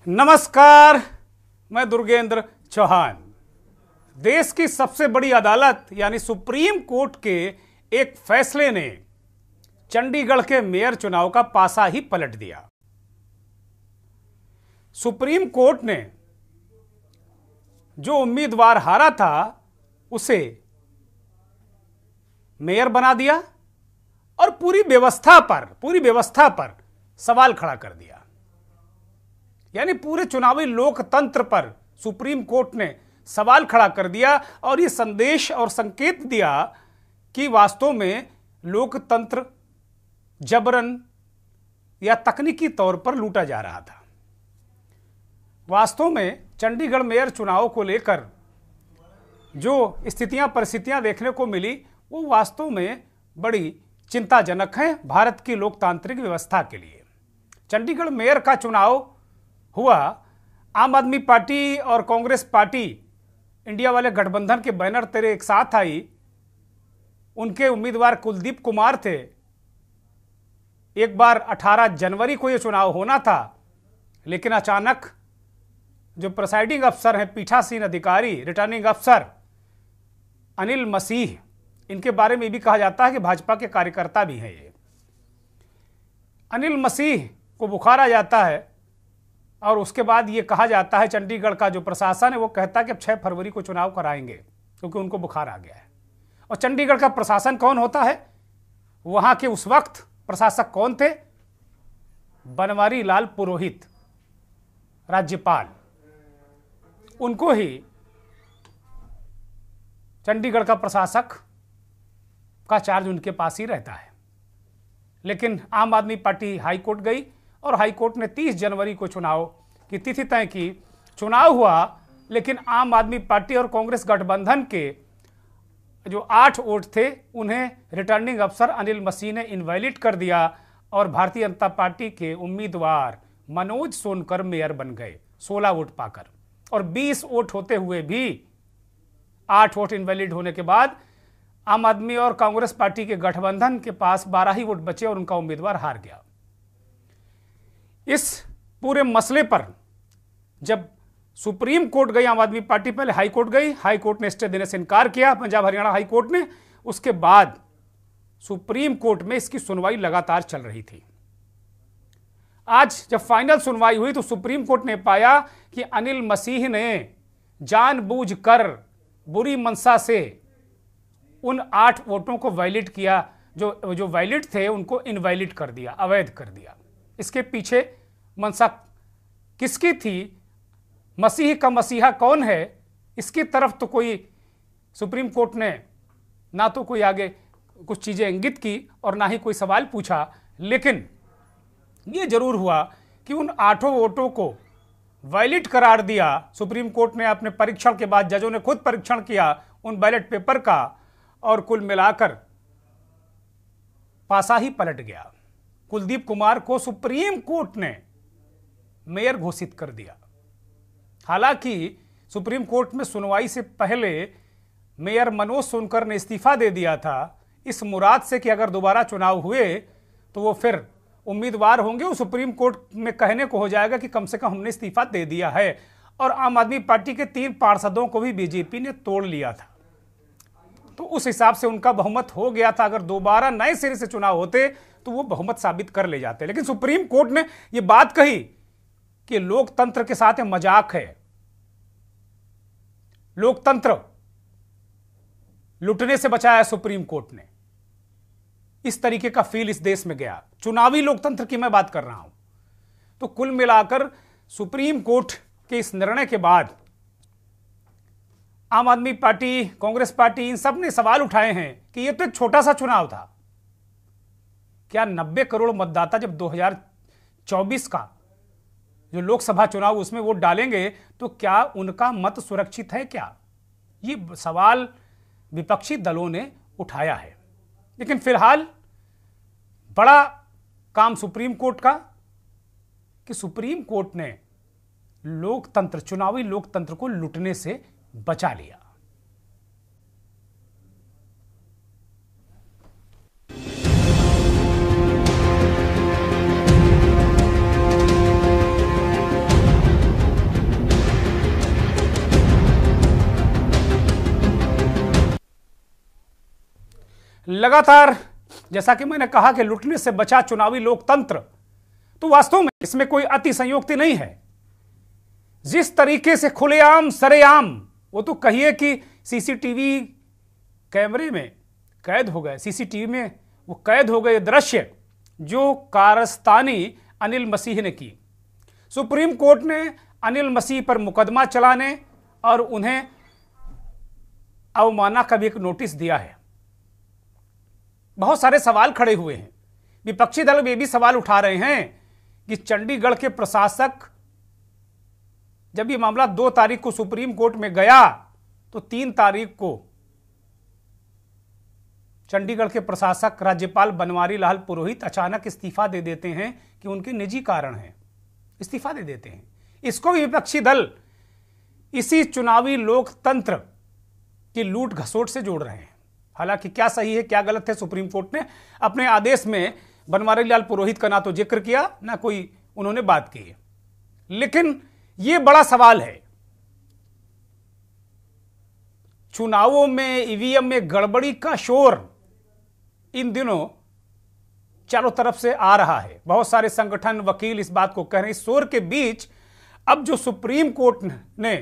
नमस्कार, मैं दुर्गेंद्र चौहान। देश की सबसे बड़ी अदालत यानी सुप्रीम कोर्ट के एक फैसले ने चंडीगढ़ के मेयर चुनाव का पासा ही पलट दिया। सुप्रीम कोर्ट ने जो उम्मीदवार हारा था उसे मेयर बना दिया और पूरी व्यवस्था पर सवाल खड़ा कर दिया। यानी पूरे चुनावी लोकतंत्र पर सुप्रीम कोर्ट ने सवाल खड़ा कर दिया और ये संदेश और संकेत दिया कि वास्तव में लोकतंत्र जबरन या तकनीकी तौर पर लूटा जा रहा था। वास्तव में चंडीगढ़ मेयर चुनाव को लेकर जो परिस्थितियां देखने को मिली वो वास्तव में बड़ी चिंताजनक हैं भारत की लोकतांत्रिक व्यवस्था के लिए। चंडीगढ़ मेयर का चुनाव हुआ, आम आदमी पार्टी और कांग्रेस पार्टी इंडिया वाले गठबंधन के बैनर तेरे एक साथ आई। उनके उम्मीदवार कुलदीप कुमार थे। एक बार 18 जनवरी को यह चुनाव होना था, लेकिन अचानक जो प्रिसाइडिंग अफसर हैं, पीठासीन अधिकारी, रिटर्निंग अफसर अनिल मसीह, इनके बारे में भी कहा जाता है कि भाजपा के कार्यकर्ता भी हैं। ये अनिल मसीह को बुखार आ जाता है और उसके बाद ये कहा जाता है, चंडीगढ़ का जो प्रशासन है वो कहता है कि अब 6 फरवरी को चुनाव कराएंगे क्योंकि उनको बुखार आ गया है। और चंडीगढ़ का प्रशासन कौन होता है? वहां के उस वक्त प्रशासक कौन थे? बनवारी लाल पुरोहित, राज्यपाल। उनको ही चंडीगढ़ का प्रशासक का चार्ज उनके पास ही रहता है। लेकिन आम आदमी पार्टी हाईकोर्ट गई और हाईकोर्ट ने 30 जनवरी को चुनाव की तिथि तय की। चुनाव हुआ, लेकिन आम आदमी पार्टी और कांग्रेस गठबंधन के जो 8 वोट थे उन्हें रिटर्निंग अफसर अनिल मसीह ने इनवैलिड कर दिया और भारतीय जनता पार्टी के उम्मीदवार मनोज सोनकर मेयर बन गए 16 वोट पाकर। और 20 वोट होते हुए भी 8 वोट इनवैलिड होने के बाद आम आदमी और कांग्रेस पार्टी के गठबंधन के पास 12 ही वोट बचे और उनका उम्मीदवार हार गया। इस पूरे मसले पर जब सुप्रीम कोर्ट गई आम आदमी पार्टी, पहले हाई कोर्ट गई, हाई कोर्ट ने स्टे देने से इनकार किया, पंजाब हरियाणा हाई कोर्ट ने। उसके बाद सुप्रीम कोर्ट में इसकी सुनवाई लगातार चल रही थी। आज जब फाइनल सुनवाई हुई तो सुप्रीम कोर्ट ने पाया कि अनिल मसीह ने जानबूझकर बुरी मंशा से उन 8 वोटों को वैलिड किया, जो वैलिड थे उनको इनवैलिड कर दिया, अवैध कर दिया। इसके पीछे मंशा किसकी थी? मसीह का मसीहा कौन है? इसकी तरफ तो कोई सुप्रीम कोर्ट ने ना तो कोई आगे कुछ चीजें इंगित की और ना ही कोई सवाल पूछा। लेकिन यह जरूर हुआ कि उन 8 वोटों को वैलिड करार दिया सुप्रीम कोर्ट ने अपने परीक्षण के बाद। जजों ने खुद परीक्षण किया उन बैलेट पेपर का और कुल मिलाकर पासा ही पलट गया। कुलदीप कुमार को सुप्रीम कोर्ट ने मेयर घोषित कर दिया। हालांकि सुप्रीम कोर्ट में सुनवाई से पहले मेयर मनोज सोनकर ने इस्तीफा दे दिया था, इस मुराद से कि अगर दोबारा चुनाव हुए तो वो फिर उम्मीदवार होंगे, वो सुप्रीम कोर्ट में कहने को हो जाएगा कि कम से कम हमने इस्तीफा दे दिया है। और आम आदमी पार्टी के 3 पार्षदों को भी बीजेपी ने तोड़ लिया था, तो उस हिसाब से उनका बहुमत हो गया था। अगर दोबारा नए सिरे से चुनाव होते तो वो बहुमत साबित कर ले जाते। लेकिन सुप्रीम कोर्ट ने यह बात कही कि लोकतंत्र के साथ मजाक है, लोकतंत्र लुटने से बचाया सुप्रीम कोर्ट ने। इस तरीके का फील इस देश में गया। चुनावी लोकतंत्र की मैं बात कर रहा हूं। तो कुल मिलाकर सुप्रीम कोर्ट के इस निर्णय के बाद आम आदमी पार्टी, कांग्रेस पार्टी, इन सब ने सवाल उठाए हैं कि यह तो एक छोटा सा चुनाव था। क्या 90 करोड़ मतदाता जब 2024 का जो लोकसभा चुनाव उसमें वोट डालेंगे तो क्या उनका मत सुरक्षित है? क्या ये सवाल विपक्षी दलों ने उठाया है। लेकिन फिलहाल बड़ा काम सुप्रीम कोर्ट का कि सुप्रीम कोर्ट ने लोकतंत्र, चुनावी लोकतंत्र को लूटने से बचा लिया। लगातार जैसा कि मैंने कहा कि लुटने से बचा चुनावी लोकतंत्र, तो वास्तव में इसमें कोई अति संयोक्ति नहीं है। जिस तरीके से खुलेआम सरेआम, वो तो कहिए कि सीसीटीवी कैमरे में कैद हो गए, सीसीटीवी में वो कैद हो गए दृश्य जो कारस्तानी अनिल मसीह ने की। सुप्रीम कोर्ट ने अनिल मसीह पर मुकदमा चलाने और उन्हें अवमानना का भी एक नोटिस दिया है। बहुत सारे सवाल खड़े हुए हैं। विपक्षी दल ये भी सवाल उठा रहे हैं कि चंडीगढ़ के प्रशासक, जब ये मामला 2 तारीख को सुप्रीम कोर्ट में गया तो 3 तारीख को चंडीगढ़ के प्रशासक राज्यपाल बनवारी लाल पुरोहित अचानक इस्तीफा दे देते हैं कि उनके निजी कारण हैं, इस्तीफा दे देते हैं। इसको भी विपक्षी दल इसी चुनावी लोकतंत्र की लूट घसोट से जोड़ रहे हैं। हालांकि क्या सही है क्या गलत है, सुप्रीम कोर्ट ने अपने आदेश में बनवारी लाल पुरोहित का ना तो जिक्र किया ना कोई उन्होंने बात की है। लेकिन यह बड़ा सवाल है, चुनावों में ईवीएम में गड़बड़ी का शोर इन दिनों चारों तरफ से आ रहा है। बहुत सारे संगठन, वकील इस बात को कह रहे हैं। इस शोर के बीच अब जो सुप्रीम कोर्ट ने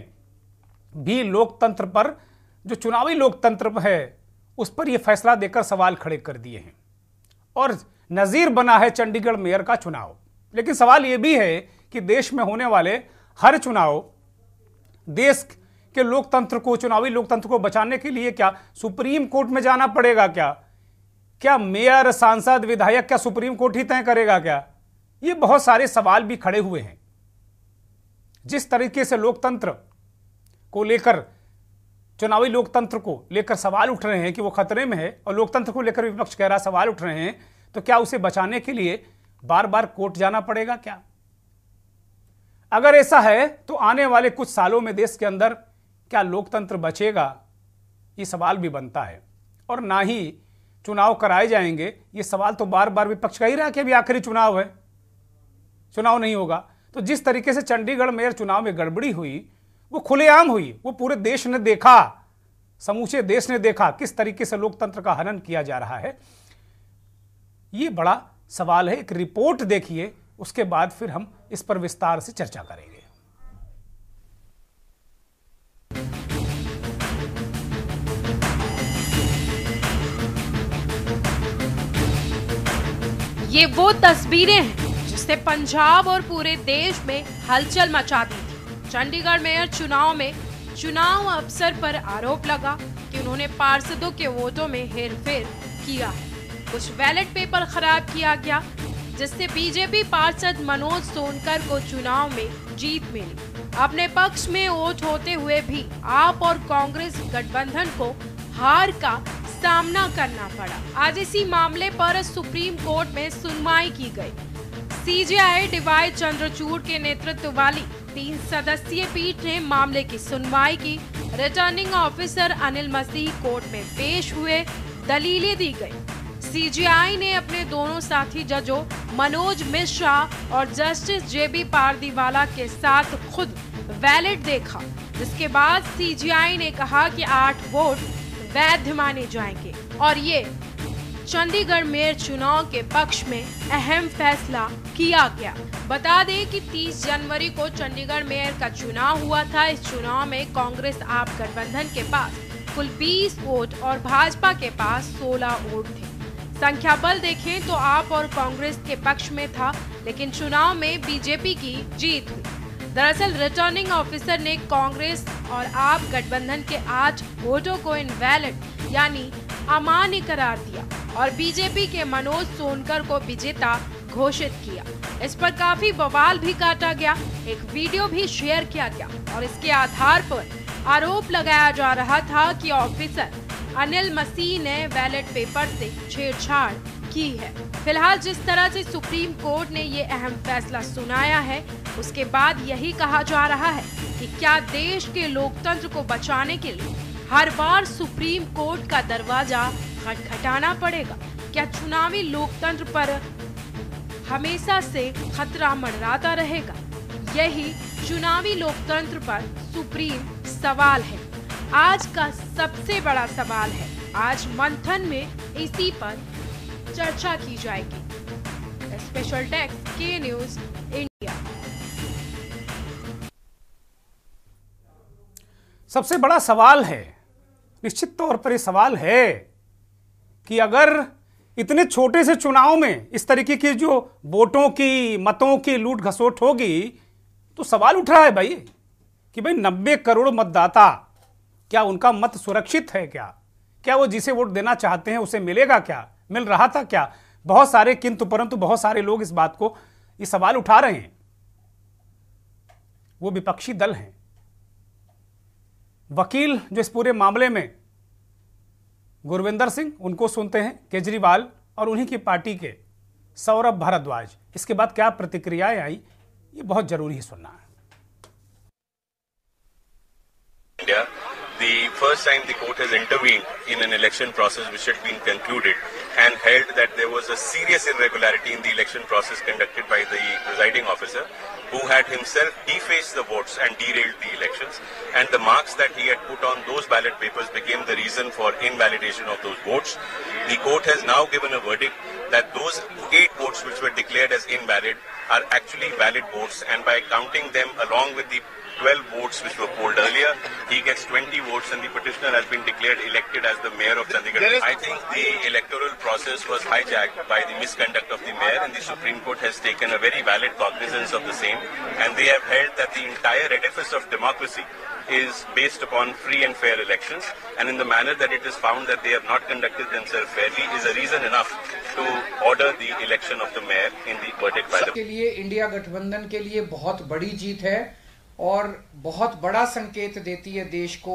भी लोकतंत्र पर, जो चुनावी लोकतंत्र है, उस पर यह फैसला देकर सवाल खड़े कर दिए हैं और नजीर बना है चंडीगढ़ मेयर का चुनाव। लेकिन सवाल यह भी है कि देश में होने वाले हर चुनाव देश के लोकतंत्र को, चुनावी लोकतंत्र को बचाने के लिए क्या सुप्रीम कोर्ट में जाना पड़ेगा? क्या मेयर, सांसद, विधायक क्या सुप्रीम कोर्ट ही तय करेगा क्या? ये बहुत सारे सवाल भी खड़े हुए हैं। जिस तरीके से लोकतंत्र को लेकर, चुनावी लोकतंत्र को लेकर सवाल उठ रहे हैं कि वो खतरे में है, और लोकतंत्र को लेकर विपक्ष कह रहा सवाल उठ रहे हैं, तो क्या उसे बचाने के लिए बार बार कोर्ट जाना पड़ेगा क्या? अगर ऐसा है तो आने वाले कुछ सालों में देश के अंदर क्या लोकतंत्र बचेगा? ये सवाल भी बनता है। और ना ही चुनाव कराए जाएंगे, ये सवाल तो बार बार विपक्ष कह ही रहा है कि अभी आखिरी चुनाव है, चुनाव नहीं होगा। तो जिस तरीके से चंडीगढ़ मेयर चुनाव में गड़बड़ी हुई, वो खुलेआम हुई, वो पूरे देश ने देखा, समूचे देश ने देखा किस तरीके से लोकतंत्र का हनन किया जा रहा है। ये बड़ा सवाल है। एक रिपोर्ट देखिए, उसके बाद फिर हम इस पर विस्तार से चर्चा करेंगे। ये वो तस्वीरें हैं जिससे पंजाब और पूरे देश में हलचल मचा दी थी। चंडीगढ़ मेयर चुनाव में चुनाव अफसर पर आरोप लगा कि उन्होंने पार्षदों के वोटों में हेरफेर किया है। कुछ बैलेट पेपर खराब किया गया, जिससे बीजेपी पार्षद मनोज सोनकर को चुनाव में जीत मिली। अपने पक्ष में वोट होते हुए भी आप और कांग्रेस गठबंधन को हार का सामना करना पड़ा। आज इसी मामले पर सुप्रीम कोर्ट में सुनवाई की गई। सीजेआई डीवाई चंद्रचूड़ के नेतृत्व वाली 3 सदस्यीय पीठ ने मामले की सुनवाई की। रिटर्निंग ऑफिसर अनिल मसीह कोर्ट में पेश हुए, दलीलें दी गई। सीजेआई ने अपने दोनों साथी जजों मनोज मिश्रा और जस्टिस जेबी पारदीवाला के साथ खुद बैलेट देखा, जिसके बाद सीजेआई ने कहा कि 8 वोट वैध माने जाएंगे और ये चंडीगढ़ मेयर चुनाव के पक्ष में अहम फैसला किया गया। बता दें कि 30 जनवरी को चंडीगढ़ मेयर का चुनाव हुआ था। इस चुनाव में कांग्रेस आप गठबंधन के पास कुल 20 वोट और भाजपा के पास 16 वोट थे। संख्या बल देखें तो आप और कांग्रेस के पक्ष में था, लेकिन चुनाव में बीजेपी की जीत हुई। दरअसल रिटर्निंग ऑफिसर ने कांग्रेस और आप गठबंधन के 8 वोटों को इनवैलिड यानी अमान्य करार दिया और बीजेपी के मनोज सोनकर को विजेता घोषित किया। इस पर काफी बवाल भी काटा गया, एक वीडियो भी शेयर किया गया और इसके आधार पर आरोप लगाया जा रहा था कि ऑफिसर अनिल मसीह ने बैलेट पेपर से छेड़छाड़ की है। फिलहाल जिस तरह से सुप्रीम कोर्ट ने ये अहम फैसला सुनाया है, उसके बाद यही कहा जा रहा है कि क्या देश के लोकतंत्र को बचाने के लिए हर बार सुप्रीम कोर्ट का दरवाजा खटखटाना पड़ेगा? क्या चुनावी लोकतंत्र पर हमेशा से खतरा मंडराता रहेगा? यही चुनावी लोकतंत्र पर सुप्रीम सवाल है। आज का सबसे बड़ा सवाल है। आज मंथन में इसी पर चर्चा की जाएगी। स्पेशल डेस्क के न्यूज इंडिया। सबसे बड़ा सवाल है, निश्चित तौर पर यह सवाल है कि अगर इतने छोटे से चुनाव में इस तरीके की जो वोटों की, मतों की लूट घसोट होगी, तो सवाल उठ रहा है भाई कि भाई 90 करोड़ मतदाता, क्या उनका मत सुरक्षित है? क्या वो जिसे वोट देना चाहते हैं उसे मिलेगा? क्या मिल रहा था? क्या बहुत सारे किंतु परंतु बहुत सारे लोग इस बात को, ये सवाल उठा रहे हैं। वो विपक्षी दल हैं। वकील जो इस पूरे मामले में गुरविंदर सिंह, उनको सुनते हैं, केजरीवाल और उन्हीं की पार्टी के सौरभ भारद्वाज। इसके बाद क्या प्रतिक्रियाएं आई, ये बहुत जरूरी है सुनना है। The first time the court has intervened in an election process which had been concluded and held that there was a serious irregularity in the election process conducted by the presiding officer, who had himself defaced the votes and derailed the elections, and the marks that he had put on those ballot papers became the reason for invalidation of those votes. The court has now given a verdict that those 8 votes which were declared as invalid are actually valid votes, and by counting them along with the 12 votes which were polled earlier, he gets 20 votes, and the petitioner has been declared elected as the mayor of Chandigarh. I think the electoral process was hijacked by the misconduct of the mayor, and the Supreme Court has taken a very valid cognizance of the same, and they have held that the entire edifice of democracy is based upon free and fair elections, and in the manner that it is found that they have not conducted themselves fairly is a reason enough to order the election of the mayor in the verdict by the... के लिए India गठबंधन के लिए बहुत बड़ी जीत है और बहुत बड़ा संकेत देती है देश को।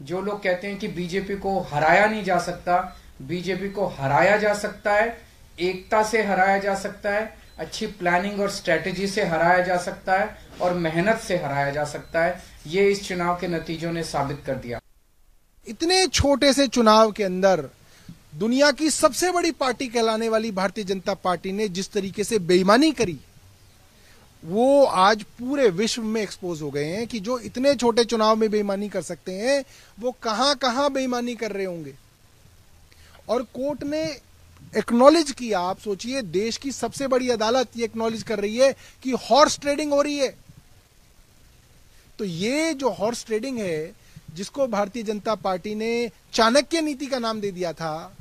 जो लोग कहते हैं कि बीजेपी को हराया नहीं जा सकता, बीजेपी को हराया जा सकता है, एकता से हराया जा सकता है, अच्छी प्लानिंग और स्ट्रेटेजी से हराया जा सकता है और मेहनत से हराया जा सकता है। ये इस चुनाव के नतीजों ने साबित कर दिया। इतने छोटे से चुनाव के अंदर दुनिया की सबसे बड़ी पार्टी कहलाने वाली भारतीय जनता पार्टी ने जिस तरीके से बेईमानी करी, वो आज पूरे विश्व में एक्सपोज हो गए हैं कि जो इतने छोटे चुनाव में बेईमानी कर सकते हैं, वो कहां कहां बेईमानी कर रहे होंगे। और कोर्ट ने एक्नॉलेज किया, आप सोचिए, देश की सबसे बड़ी अदालत ये एक्नॉलेज कर रही है कि हॉर्स ट्रेडिंग हो रही है। तो ये जो हॉर्स ट्रेडिंग है, जिसको भारतीय जनता पार्टी ने चाणक्य नीति का नाम दे दिया था,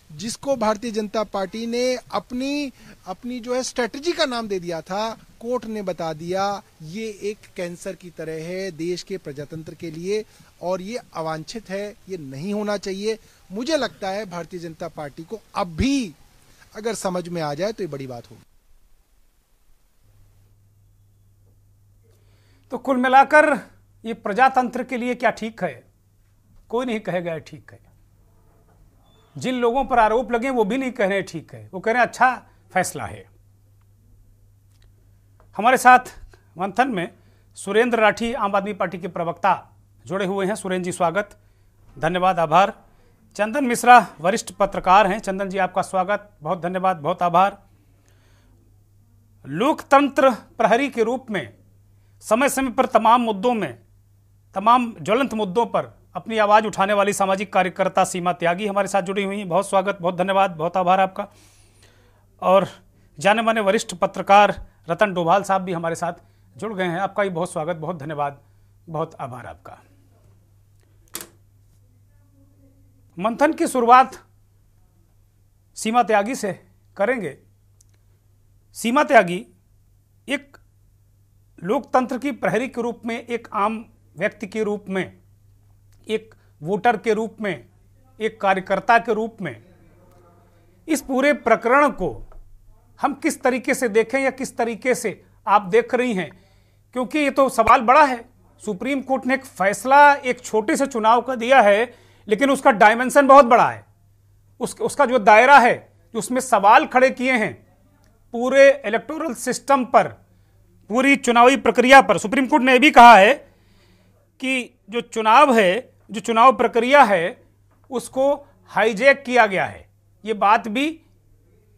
जिसको भारतीय जनता पार्टी ने अपनी जो है स्ट्रेटजी का नाम दे दिया था, कोर्ट ने बता दिया ये एक कैंसर की तरह है देश के प्रजातंत्र के लिए और ये अवांछित है, ये नहीं होना चाहिए। मुझे लगता है भारतीय जनता पार्टी को अब भी अगर समझ में आ जाए तो ये बड़ी बात होगी। तो कुल मिलाकर ये प्रजातंत्र के लिए क्या ठीक है? कोई नहीं कहेगा ठीक है। जिन लोगों पर आरोप लगे वो भी नहीं कह रहे ठीक है, वो कह रहे हैं अच्छा फैसला है। हमारे साथ मंथन में सुरेंद्र राठी, आम आदमी पार्टी के प्रवक्ता, जुड़े हुए हैं। सुरेंद्र जी स्वागत, धन्यवाद, आभार। चंदन मिश्रा वरिष्ठ पत्रकार हैं। चंदन जी आपका स्वागत, बहुत धन्यवाद, बहुत आभार। लोकतंत्र प्रहरी के रूप में समय समय पर तमाम मुद्दों में, तमाम ज्वलंत मुद्दों पर अपनी आवाज उठाने वाली सामाजिक कार्यकर्ता सीमा त्यागी हमारे साथ जुड़ी हुई हैं। बहुत स्वागत, बहुत धन्यवाद, बहुत आभार आपका। और जाने माने वरिष्ठ पत्रकार रतन डोभाल साहब भी हमारे साथ जुड़ गए हैं। आपका भी बहुत स्वागत, बहुत धन्यवाद, बहुत आभार आपका। मंथन की शुरुआत सीमा त्यागी से करेंगे। सीमा त्यागी एक लोकतंत्र की प्रहरी के रूप में, एक आम व्यक्ति के रूप में, एक वोटर के रूप में, एक कार्यकर्ता के रूप में इस पूरे प्रकरण को हम किस तरीके से देखें या किस तरीके से आप देख रही हैं? क्योंकि ये तो सवाल बड़ा है। सुप्रीम कोर्ट ने एक फैसला एक छोटे से चुनाव का दिया है, लेकिन उसका डायमेंशन बहुत बड़ा है। उसका जो दायरा है, जो उसमें सवाल खड़े किए हैं पूरे इलेक्टोरल सिस्टम पर, पूरी चुनावी प्रक्रिया पर। सुप्रीम कोर्ट ने यह भी कहा है कि जो चुनाव है, जो चुनाव प्रक्रिया है, उसको हाईजैक किया गया है। ये बात भी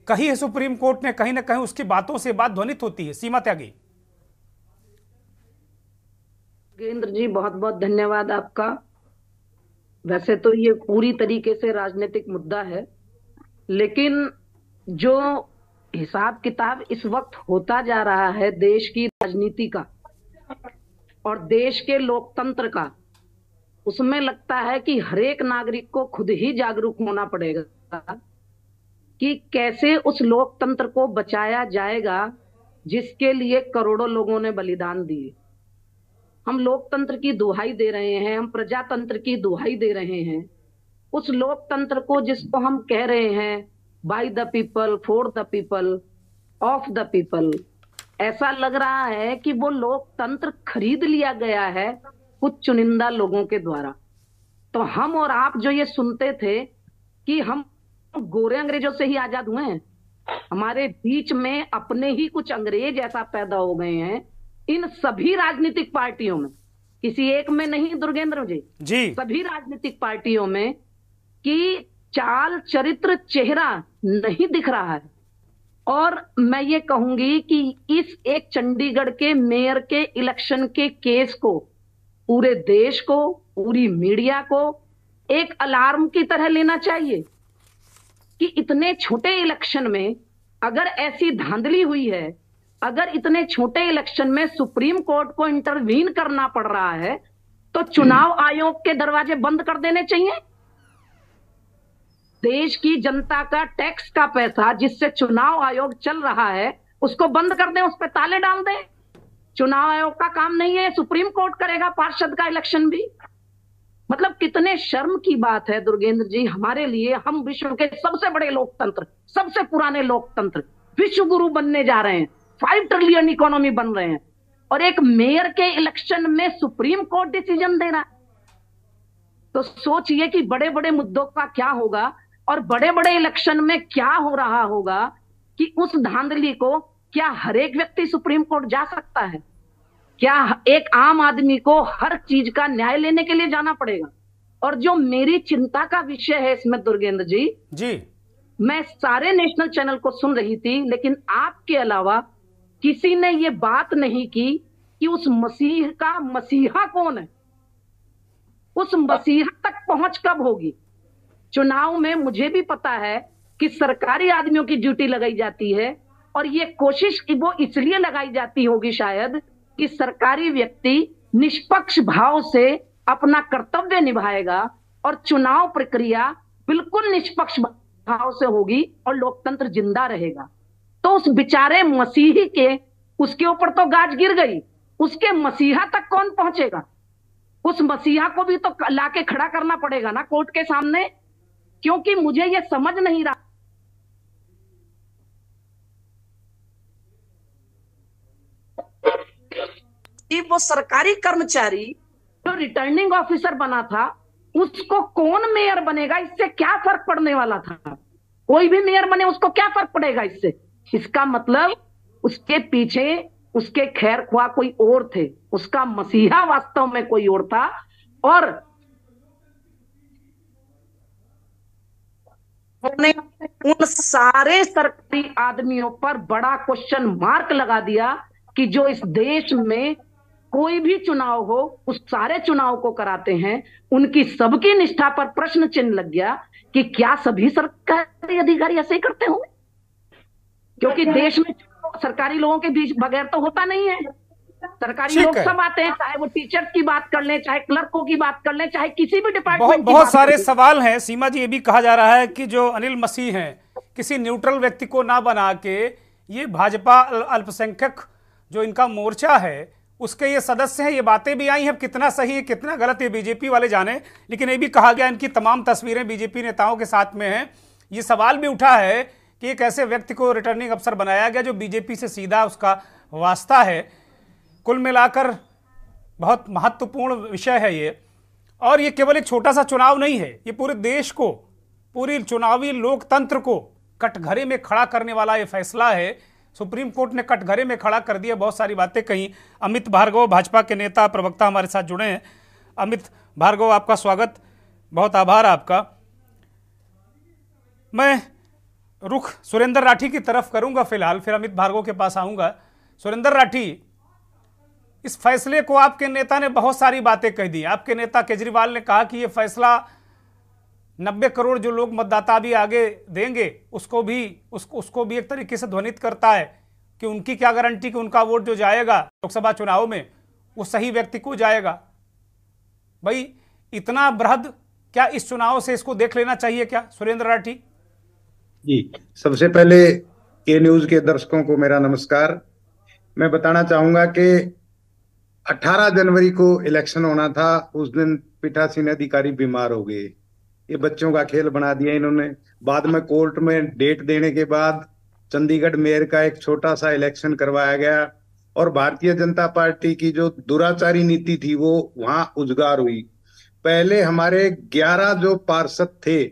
कही है सुप्रीम कोर्ट ने, कहीं ना कहीं उसकी बातों से बात ध्वनित होती है। सीमा त्यागी। केंद्र जी, बहुत बहुत धन्यवाद आपका। वैसे तो ये पूरी तरीके से राजनीतिक मुद्दा है लेकिन जो हिसाब किताब इस वक्त होता जा रहा है देश की राजनीति का और देश के लोकतंत्र का, उसमें लगता है कि हर एक नागरिक को खुद ही जागरूक होना पड़ेगा कि कैसे उस लोकतंत्र को बचाया जाएगा जिसके लिए करोड़ों लोगों ने बलिदान दिए। हम लोकतंत्र की दुहाई दे रहे हैं, हम प्रजातंत्र की दुहाई दे रहे हैं। उस लोकतंत्र को जिसको हम कह रहे हैं by the people, for the people, of the people, ऐसा लग रहा है कि वो लोकतंत्र खरीद लिया गया है कुछ चुनिंदा लोगों के द्वारा। तो हम और आप जो ये सुनते थे कि हम गोरे अंग्रेजों से ही आजाद हुए हैं, हमारे बीच में अपने ही कुछ अंग्रेज ऐसा पैदा हो गए हैं इन सभी राजनीतिक पार्टियों में, किसी एक में नहीं दुर्गेंद्र जी, सभी राजनीतिक पार्टियों में, कि चाल चरित्र चेहरा नहीं दिख रहा है। और मैं ये कहूंगी कि इस एक चंडीगढ़ के मेयर के इलेक्शन के केस को पूरे देश को, पूरी मीडिया को एक अलार्म की तरह लेना चाहिए कि इतने छोटे इलेक्शन में अगर ऐसी धांधली हुई है, अगर इतने छोटे इलेक्शन में सुप्रीम कोर्ट को इंटरवीन करना पड़ रहा है, तो चुनाव आयोग के दरवाजे बंद कर देने चाहिए। देश की जनता का टैक्स का पैसा जिससे चुनाव आयोग चल रहा है उसको बंद कर दें, उस पर ताले डाल दें। चुनाव आयोग का काम नहीं है, सुप्रीम कोर्ट करेगा पार्षद का इलेक्शन भी। मतलब कितने शर्म की बात है दुर्गेंद्र जी हमारे लिए। हम विश्व के सबसे बड़े लोकतंत्र, सबसे पुराने लोकतंत्र, विश्व गुरु बनने जा रहे हैं, 5 ट्रिलियन इकोनॉमी बन रहे हैं, और एक मेयर के इलेक्शन में सुप्रीम कोर्ट डिसीजन दे रहा है। तो सोचिए कि बड़े बड़े मुद्दों का क्या होगा और बड़े बड़े इलेक्शन में क्या हो रहा होगा कि उस धांधली को क्या हर एक व्यक्ति सुप्रीम कोर्ट जा सकता है? क्या एक आम आदमी को हर चीज का न्याय लेने के लिए जाना पड़ेगा? और जो मेरी चिंता का विषय है इसमें दुर्गेंद्र जी, मैं सारे नेशनल चैनल को सुन रही थी, लेकिन आपके अलावा किसी ने ये बात नहीं की कि उस मसीह का मसीहा कौन है, उस मसीहा तक पहुंच कब होगी। चुनाव में मुझे भी पता है कि सरकारी आदमियों की ड्यूटी लगाई जाती है, और ये कोशिश वो इसलिए लगाई जाती होगी शायद कि सरकारी व्यक्ति निष्पक्ष भाव से अपना कर्तव्य निभाएगा और चुनाव प्रक्रिया बिल्कुल निष्पक्ष भाव से होगी और लोकतंत्र जिंदा रहेगा। तो उस बेचारे मसीही के, उसके ऊपर तो गाज गिर गई, उसके मसीहा तक कौन पहुंचेगा? उस मसीहा को भी तो लाके खड़ा करना पड़ेगा ना कोर्ट के सामने, क्योंकि मुझे ये समझ नहीं रहा कि वो सरकारी कर्मचारी जो रिटर्निंग ऑफिसर बना था उसको कौन मेयर बनेगा, इससे क्या फर्क पड़ने वाला था? कोई भी मेयर बने उसको क्या फर्क पड़ेगा इससे? इसका मतलब उसके पीछे उसके खैर ख्वाह कोई और थे, उसका मसीहा वास्तव में कोई और था। और उन्होंने उन सारे सरकारी आदमियों पर बड़ा क्वेश्चन मार्क लगा दिया कि जो इस देश में कोई भी चुनाव हो उस सारे चुनाव को कराते हैं, उनकी सबकी निष्ठा पर प्रश्न चिन्ह लग गया कि क्या सभी सरकारी अधिकारी ऐसे ही करते होंगे? क्योंकि देश में सरकारी लोगों के बीच बगैर तो होता नहीं है। सरकारी लोग सब आते हैं, चाहे वो टीचर्स की बात कर लें, चाहे क्लर्कों की बात कर लें, चाहे किसी भी डिपार्टमेंट की। बहुत सारे सवाल हैं सीमा जी। ये भी कहा जा रहा है कि जो अनिल मसीह हैं, किसी न्यूट्रल व्यक्ति को ना बना के ये भाजपा अल्पसंख्यक जो इनका मोर्चा है उसके ये सदस्य हैं। ये बातें भी आई हैं, कितना सही है कितना गलत है बीजेपी वाले जाने, लेकिन ये भी कहा गया इनकी तमाम तस्वीरें बीजेपी नेताओं के साथ में हैं। ये सवाल भी उठा है कि एक ऐसे व्यक्ति को रिटर्निंग अफसर बनाया गया जो बीजेपी से सीधा उसका वास्ता है। कुल मिलाकर बहुत महत्वपूर्ण विषय है ये, और ये केवल एक छोटा सा चुनाव नहीं है, ये पूरे देश को, पूरी चुनावी लोकतंत्र को कटघरे में खड़ा करने वाला ये फैसला है। सुप्रीम कोर्ट ने कटघरे में खड़ा कर दिया, बहुत सारी बातें कही। अमित भार्गव भाजपा के नेता प्रवक्ता हमारे साथ जुड़े हैं। अमित भार्गव, आपका स्वागत, बहुत आभार आपका। मैं रुख सुरेंद्र राठी की तरफ करूंगा फिलहाल, फिर अमित भार्गव के पास आऊंगा। सुरेंद्र राठी, इस फैसले को आपके नेता ने बहुत सारी बातें कह दी। आपके नेता केजरीवाल ने कहा कि यह फैसला 90 करोड़ जो लोग मतदाता भी आगे देंगे उसको भी एक तरीके से ध्वनित करता है कि उनकी क्या गारंटी कि उनका वोट जो जाएगा लोकसभा चुनाव में वो सही व्यक्ति को जाएगा। भाई इतना बृहद, क्या इस चुनाव से इसको देख लेना चाहिए क्या सुरेंद्र राठी जी? सबसे पहले के न्यूज के दर्शकों को मेरा नमस्कार। मैं बताना चाहूंगा कि 18 जनवरी को इलेक्शन होना था, उस दिन पीठासीन अधिकारी बीमार हो गए। ये बच्चों का खेल बना दिया इन्होंने। बाद में कोर्ट में डेट देने के बाद चंडीगढ़ मेयर का एक छोटा सा इलेक्शन करवाया गया और भारतीय जनता पार्टी की जो दुराचारी नीति थी वो वहां उजागर हुई। पहले हमारे 11 जो पार्षद थे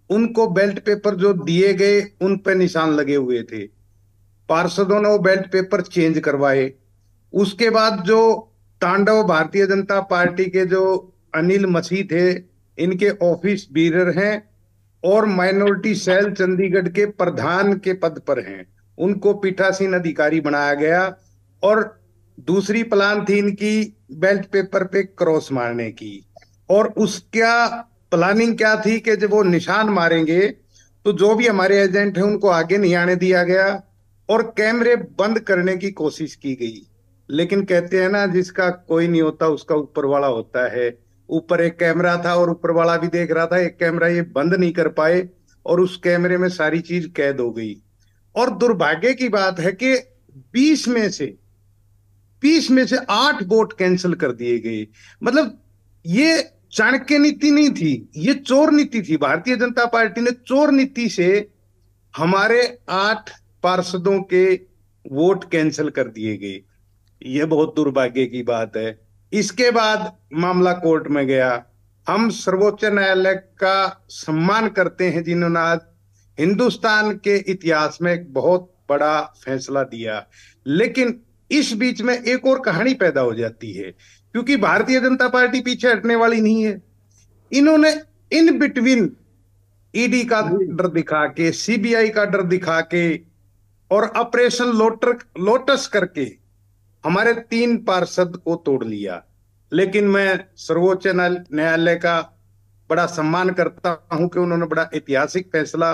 उनको बेल्ट पेपर जो दिए गए उन पे निशान लगे हुए थे। पार्षदों ने वो बेल्ट पेपर चेंज करवाए। उसके बाद जो तांडव भारतीय जनता पार्टी के जो अनिल मसीह थे, इनके ऑफिस बीरर हैं और माइनॉरिटी सेल चंडीगढ़ के प्रधान के पद पर हैं, उनको पीठासीन अधिकारी बनाया गया। और दूसरी प्लान थी इनकी बेल्ट पेपर पे क्रॉस मारने की, और उसका प्लानिंग क्या थी कि जब वो निशान मारेंगे तो जो भी हमारे एजेंट हैं उनको आगे नहीं आने दिया गया और कैमरे बंद करने की कोशिश की गई। लेकिन कहते हैं ना, जिसका कोई नहीं होता उसका ऊपर वाला होता है। ऊपर एक कैमरा था और ऊपर वाला भी देख रहा था। एक कैमरा ये बंद नहीं कर पाए और उस कैमरे में सारी चीज कैद हो गई। और दुर्भाग्य की बात है कि 20 में से 8 वोट कैंसिल कर दिए गए। मतलब ये चाणक्य नीति नहीं थी, ये चोर नीति थी। भारतीय जनता पार्टी ने चोर नीति से हमारे 8 पार्षदों के वोट कैंसिल कर दिए गए। यह बहुत दुर्भाग्य की बात है। इसके बाद मामला कोर्ट में गया। हम सर्वोच्च न्यायालय का सम्मान करते हैं जिन्होंने आज हिंदुस्तान के इतिहास में एक बहुत बड़ा फैसला दिया। लेकिन इस बीच में एक और कहानी पैदा हो जाती है, क्योंकि भारतीय जनता पार्टी पीछे हटने वाली नहीं है। इन्होंने इन बिटवीन ईडी का डर दिखा के, सीबीआई का डर दिखा के और ऑपरेशन लोटस करके हमारे 3 पार्षद को तोड़ लिया। लेकिन मैं सर्वोच्च न्यायालय का बड़ा सम्मान करता हूं कि उन्होंने बड़ा ऐतिहासिक फैसला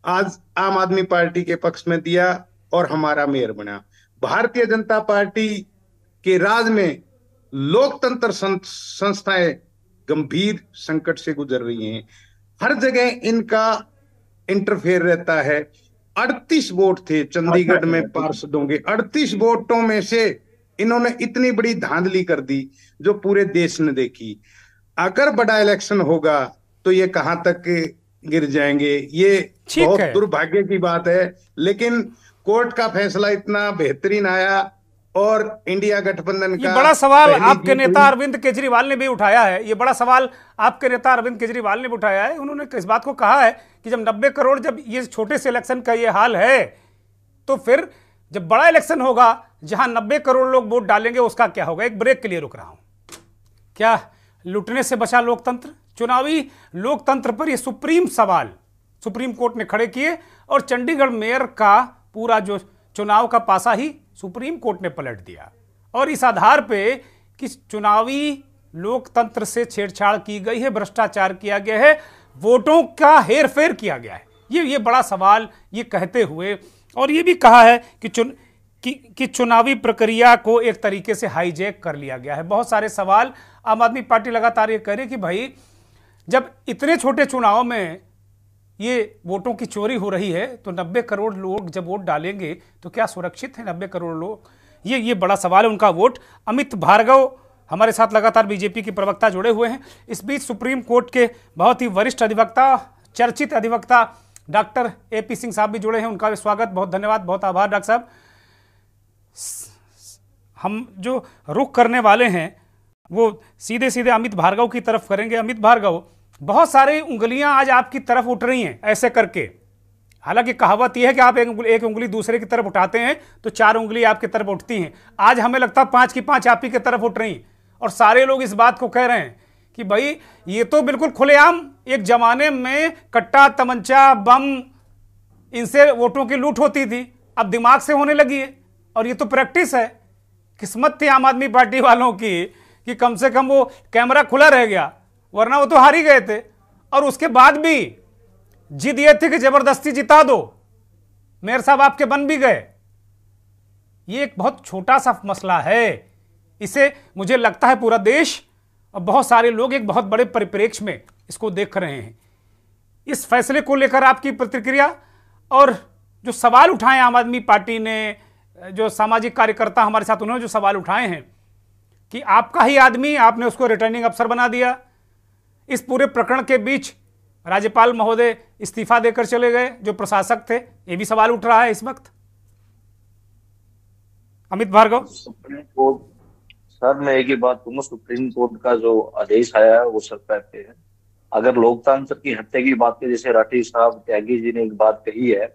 आज आम आदमी पार्टी के पक्ष में दिया और हमारा मेयर बना। भारतीय जनता पार्टी के राज में लोकतंत्र संस्थाएं गंभीर संकट से गुजर रही हैं। हर जगह इनका इंटरफेयर रहता है। 38 वोट थे चंडीगढ़ में पार्षदों के। 38 वोटों में से इन्होंने इतनी बड़ी धांधली कर दी जो पूरे देश ने देखी। अगर बड़ा इलेक्शन होगा तो ये कहां तक गिर जाएंगे, ये बहुत दुर्भाग्य की बात है। लेकिन कोर्ट का फैसला इतना बेहतरीन आया और इंडिया गठबंधन का बड़ा सवाल आपके नेता अरविंद केजरीवाल ने भी उठाया है। ये बड़ा सवाल आपके नेता अरविंद केजरीवाल ने भी उठाया है। उन्होंने इस बात को कहा है कि जब 90 करोड़, जब ये छोटे से इलेक्शन का ये हाल है, तो फिर जब बड़ा इलेक्शन होगा जहां 90 करोड़ लोग वोट डालेंगे उसका क्या होगा। एक ब्रेक के लिए रुक रहा हूं। क्या लुटने से बचा लोकतंत्र? चुनावी लोकतंत्र पर ये सुप्रीम सवाल सुप्रीम कोर्ट ने खड़े किए और चंडीगढ़ मेयर का पूरा जो चुनाव का पासा ही सुप्रीम कोर्ट ने पलट दिया। और इस आधार पे कि चुनावी लोकतंत्र से छेड़छाड़ की गई है, भ्रष्टाचार किया गया है, वोटों का हेरफेर किया गया है, ये बड़ा सवाल ये कहते हुए, और ये भी कहा है कि चुनावी प्रक्रिया को एक तरीके से हाईजैक कर लिया गया है। बहुत सारे सवाल आम आदमी पार्टी लगातार ये कह रही है कि भाई जब इतने छोटे चुनाव में ये वोटों की चोरी हो रही है तो 90 करोड़ लोग जब वोट डालेंगे तो क्या सुरक्षित है 90 करोड़ लोग? ये बड़ा सवाल है उनका वोट। अमित भार्गव हमारे साथ लगातार बीजेपी के प्रवक्ता जुड़े हुए हैं। इस बीच सुप्रीम कोर्ट के बहुत ही वरिष्ठ अधिवक्ता, चर्चित अधिवक्ता डॉक्टर AP सिंह साहब भी जुड़े हैं। उनका भी स्वागत, बहुत धन्यवाद, बहुत आभार डॉक्टर साहब। हम जो रुख करने वाले हैं वो सीधे सीधे अमित भार्गव की तरफ करेंगे। अमित भार्गव, बहुत सारी उंगलियां आज आपकी तरफ उठ रही हैं ऐसे करके। हालांकि कहावत यह है कि आप एक उंगली दूसरे की तरफ उठाते हैं तो 4 उंगली आपकी तरफ उठती हैं। आज हमें लगता है 5 की 5 आप ही की तरफ उठ रही हैं और सारे लोग इस बात को कह रहे हैं कि भाई ये तो बिल्कुल खुलेआम एक जमाने में कट्टा, तमंचा, बम, इनसे वोटों की लूट होती थी, अब दिमाग से होने लगी है। और ये तो प्रैक्टिस है। किस्मत थी आम आदमी पार्टी वालों की कि कम से कम वो कैमरा खुला रह गया, वरना वो तो हार ही गए थे। और उसके बाद भी जिद ये थी कि जबरदस्ती जिता दो, मेयर साहब आपके बन भी गए। ये एक बहुत छोटा सा मसला है, इसे मुझे लगता है पूरा देश और बहुत सारे लोग एक बहुत बड़े परिप्रेक्ष्य में इसको देख रहे हैं। इस फैसले को लेकर आपकी प्रतिक्रिया, और जो सवाल उठाए आम आदमी पार्टी ने, जो सामाजिक कार्यकर्ता हमारे साथ उन्होंने जो सवाल उठाए हैं कि आपका ही आदमी, आपने उसको रिटर्निंग अफसर बना दिया। इस पूरे प्रकरण के बीच राज्यपाल महोदय इस्तीफा देकर चले गए, जो प्रशासक थे, ये भी सवाल उठ रहा है इस वक्त। Amit Bhargava. Supreme court, sir मैं एक ही बात कहूंगा, सुप्रीम कोर्ट का जो आदेश आया है वो सर पे है। अगर लोकतंत्र की हत्या की बात करें, जैसे राठी साहब त्यागी जी ने एक बात कही है,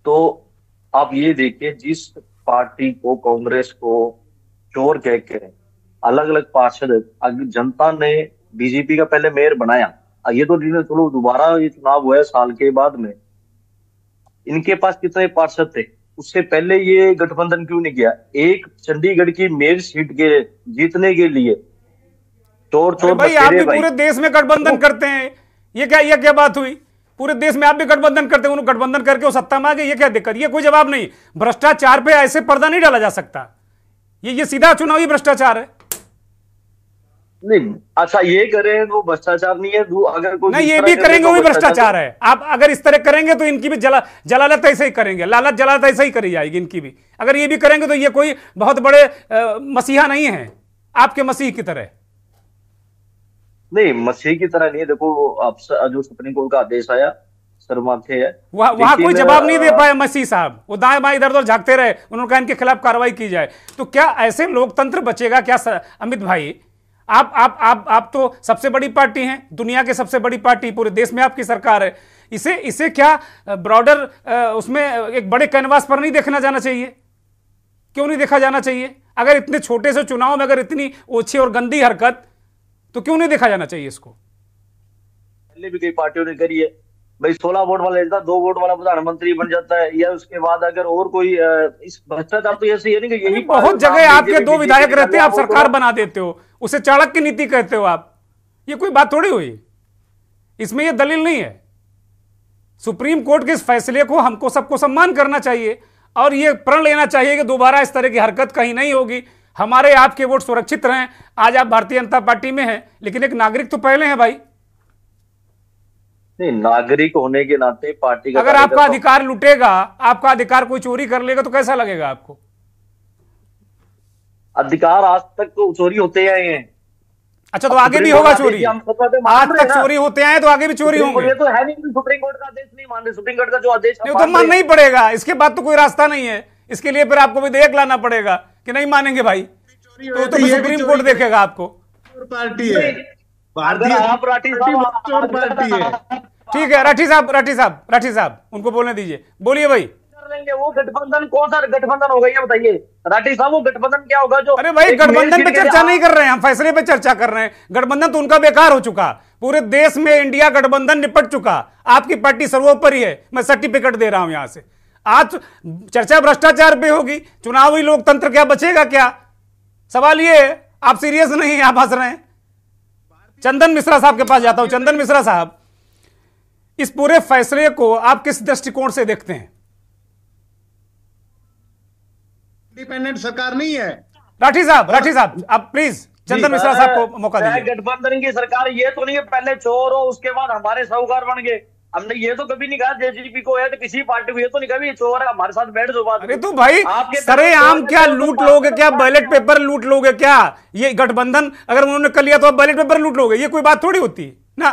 तो आप ये देखिए, जिस पार्टी को, कांग्रेस को चोर कह के अलग अलग पार्षद जनता ने बीजेपी का पहले मेयर बनाया, ये तो चलो दोबारा ये चुनाव हुआ है साल के बाद में, इनके पास कितने पार्षद थे, उससे पहले ये गठबंधन क्यों नहीं किया? एक चंडीगढ़ की मेयर सीट के जीतने के लिए चोर चोर भाई, आप भी पूरे देश में गठबंधन करते हैं, ये क्या बात हुई? पूरे देश में आप भी गठबंधन करते हैं, उन्होंने गठबंधन करके वो सत्ता में आ गए, ये क्या दिक्कत? ये कोई जवाब नहीं। भ्रष्टाचार पे ऐसे पर्दा नहीं डाला जा सकता, ये सीधा चुनावी भ्रष्टाचार है। नहीं, अच्छा ये करें तो भ्रष्टाचार नहीं है, अगर कोई नहीं, ये भी करेंगे वो भी भ्रष्टाचार है। आप अगर इस तरह करेंगे तो इनकी भी जलालत ऐसे ही करेंगे, लालच जलालत ऐसे ही करी जाएगी इनकी भी। अगर ये भी करेंगे तो ये कोई बहुत बड़े मसीहा नहीं है, आपके मसीह की तरह। नहीं, मसीह की तरह नहीं है। देखो, अब जो सुप्रीम कोर्ट का आदेश आया सर माथे है, वहां कोई जवाब नहीं दे पाए मसीह साहब, वो दाएं बाएं इधर उधर झांकते रहे, उन्होंने कहा इनके खिलाफ कार्रवाई की जाए। तो क्या ऐसे लोकतंत्र बचेगा क्या अमित भाई? आप तो सबसे बड़ी पार्टी हैं, दुनिया के सबसे बड़ी पार्टी, पूरे देश में आपकी सरकार है, इसे क्या ब्रॉडर उसमें एक बड़े कैनवास पर नहीं देखना जाना चाहिए? क्यों नहीं देखा जाना चाहिए? अगर इतने छोटे से चुनाव में अगर इतनी ओछी और गंदी हरकत, तो क्यों नहीं देखा जाना चाहिए इसको? पहले भी कई पार्टियों ने करी है भाई, 16 वोट वाला लेता 2 वोट वाला प्रधानमंत्री बन जाता है, या उसके बाद अगर और कोई इस भ्रष्टाचार तो ऐसे ही नहीं कि यही बहुत जगह आपके 2 विधायक रहते हैं, आप सरकार बना देते हो, उसे चाणक्य नीति कहते हो आप। ये कोई बात थोड़ी हुई, इसमें ये दलील नहीं है। सुप्रीम कोर्ट के इस फैसले को हमको सबको सम्मान करना चाहिए और ये प्रण लेना चाहिए कि दोबारा इस तरह की हरकत कहीं नहीं होगी। हमारे आपके वोट सुरक्षित रहें। आज आप भारतीय जनता पार्टी में हैं, लेकिन एक नागरिक तो पहले हैं भाई। नहीं, नागरिक होने के नाते पार्टी का, अगर आपका अधिकार लुटेगा, आपका अधिकार कोई चोरी कर लेगा, तो कैसा लगेगा आपको? अधिकार आज तक तो चोरी होते आए हैं। अच्छा, तो आगे भी होगा चोरी? आज तक चोरी होते आए तो आगे भी चोरी होंगे। ये तो है नहीं, सुप्रीम कोर्ट का आदेश नहीं मान रहे, सुप्रीम कोर्ट का जो आदेश नहीं तो मानना ही पड़ेगा, इसके बाद तो कोई रास्ता नहीं है। इसके लिए फिर आपको विधेयक लाना पड़ेगा कि नहीं मानेंगे भाई, तो सुप्रीम कोर्ट देखेगा आपको। पार्टी है, आप राठी साहब पार्टी है। ठीक है, राठी साहब उनको बोलने दीजिए, बोलिए भाई। वो गठबंधन कौन सा गठबंधन होगा ये बताइए राठी साहब, वो गठबंधन क्या होगा जो? अरे भाई, गठबंधन पे चर्चा नहीं कर रहे हैं हम, फैसले पे चर्चा कर रहे हैं। गठबंधन तो उनका बेकार हो चुका, पूरे देश में इंडिया गठबंधन निपट चुका, आपकी पार्टी सर्वोपरि है, मैं सर्टिफिकेट दे रहा हूं यहां से। आज चर्चा भ्रष्टाचार पे होगी, चुनावी लोकतंत्र क्या बचेगा क्या? सवाल ये है, आप सीरियस नहीं है, आप हंस रहे हैं। चंदन मिश्रा साहब के पास जाता हूं। चंदन मिश्रा साहब, इस पूरे फैसले को आप किस दृष्टिकोण से देखते हैं? इंडिपेंडेंट सरकार नहीं है। राठी साहब आप प्लीज चंदन मिश्रा साहब को मौका दीजिए। गठबंधन की सरकार ये तो नहीं है पहले चोर हो उसके बाद हमारे साहूकार बन गए। हमने ये तो कभी नहीं कहा जेजेपी को है तो किसी पार्टी को ये तो नहीं कहा ये चोर है हमारे साथ बैठ जो बात। अरे तो भाई सरेआम क्या लूट लोगे क्या? बैलेट पेपर लूट लोगे क्या? ये गठबंधन अगर उन्होंने कर लिया तो आप बैलेट पेपर लूट लोगे? ये कोई बात थोड़ी होती है ना,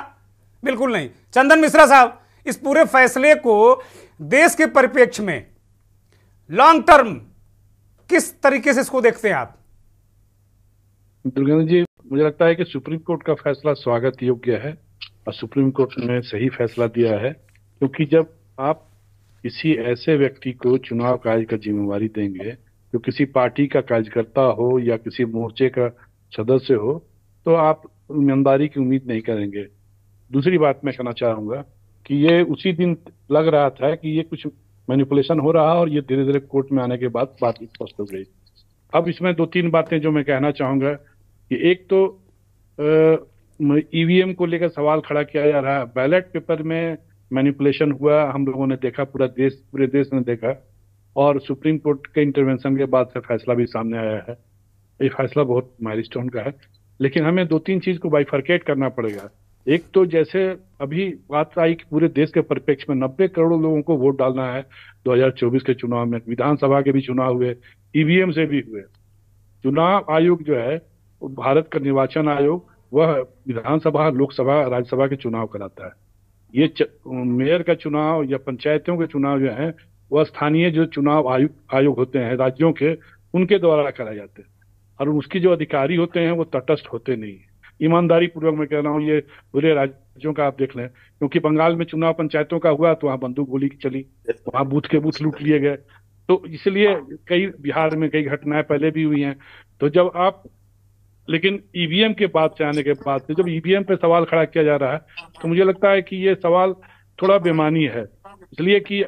बिल्कुल नहीं। चंदन मिश्रा साहब, इस पूरे फैसले को देश के परिप्रेक्ष्य में लॉन्ग टर्म किस तरीके से इसको देखते हैं आप? दुर्गेंद्र जी, मुझे लगता है कि सुप्रीम कोर्ट का फैसला स्वागत योग्य है और सुप्रीम कोर्ट ने सही फैसला दिया है, क्योंकि जब आप किसी ऐसे व्यक्ति को चुनाव कार्य का जिम्मेवारी देंगे जो किसी पार्टी का कार्यकर्ता हो या किसी मोर्चे का सदस्य हो, तो आप ईमानदारी की उम्मीद नहीं करेंगे। दूसरी बात मैं कहना चाहूंगा कि ये उसी दिन लग रहा था कि ये कुछ मैनिपुलेशन हो रहा और ये धीरे धीरे कोर्ट में आने के बाद बात स्पष्ट हो गई। अब इसमें 2-3 बातें जो मैं कहना चाहूंगा कि एक तो ईवीएम को लेकर सवाल खड़ा किया जा रहा है। बैलेट पेपर में मैनिपुलेशन हुआ, हम लोगों ने देखा, पूरे देश ने देखा, और सुप्रीम कोर्ट के इंटरवेंशन के बाद से फैसला भी सामने आया है। ये फैसला बहुत माइलस्टोन का है, लेकिन हमें 2-3 चीज को बाइफरकेट करना पड़ेगा। एक तो जैसे अभी बात आई कि पूरे देश के परिप्रेक्ष्य में 90 करोड़ लोगों को वोट डालना है 2024 के चुनाव में। विधानसभा के भी चुनाव हुए, ईवीएम से भी हुए। चुनाव आयोग जो है, भारत का निर्वाचन आयोग, वह विधानसभा, लोकसभा, राज्यसभा के चुनाव कराता है। ये मेयर का चुनाव या पंचायतों के चुनाव जो है, वह स्थानीय जो चुनाव आयोग होते हैं राज्यों के, उनके द्वारा कराए जाते हैं। और उसकी जो अधिकारी होते हैं वो तटस्थ होते नहीं है। ईमानदारी पूर्वक मैं कह रहा हूँ, ये पूरे राज्यों का आप देख लें, क्योंकि बंगाल में चुनाव पंचायतों का हुआ तो वहाँ बंदूक गोली चली, वहाँ बूथ के बूथ लूट लिए गए। तो इसलिए बिहार में कई घटनाएं पहले भी हुई हैं। तो जब आप, लेकिन ईवीएम के बाद से आने के बाद से जब ईवीएम पे सवाल खड़ा किया जा रहा है, तो मुझे लगता है कि ये सवाल थोड़ा बेमानी है। इसलिए कि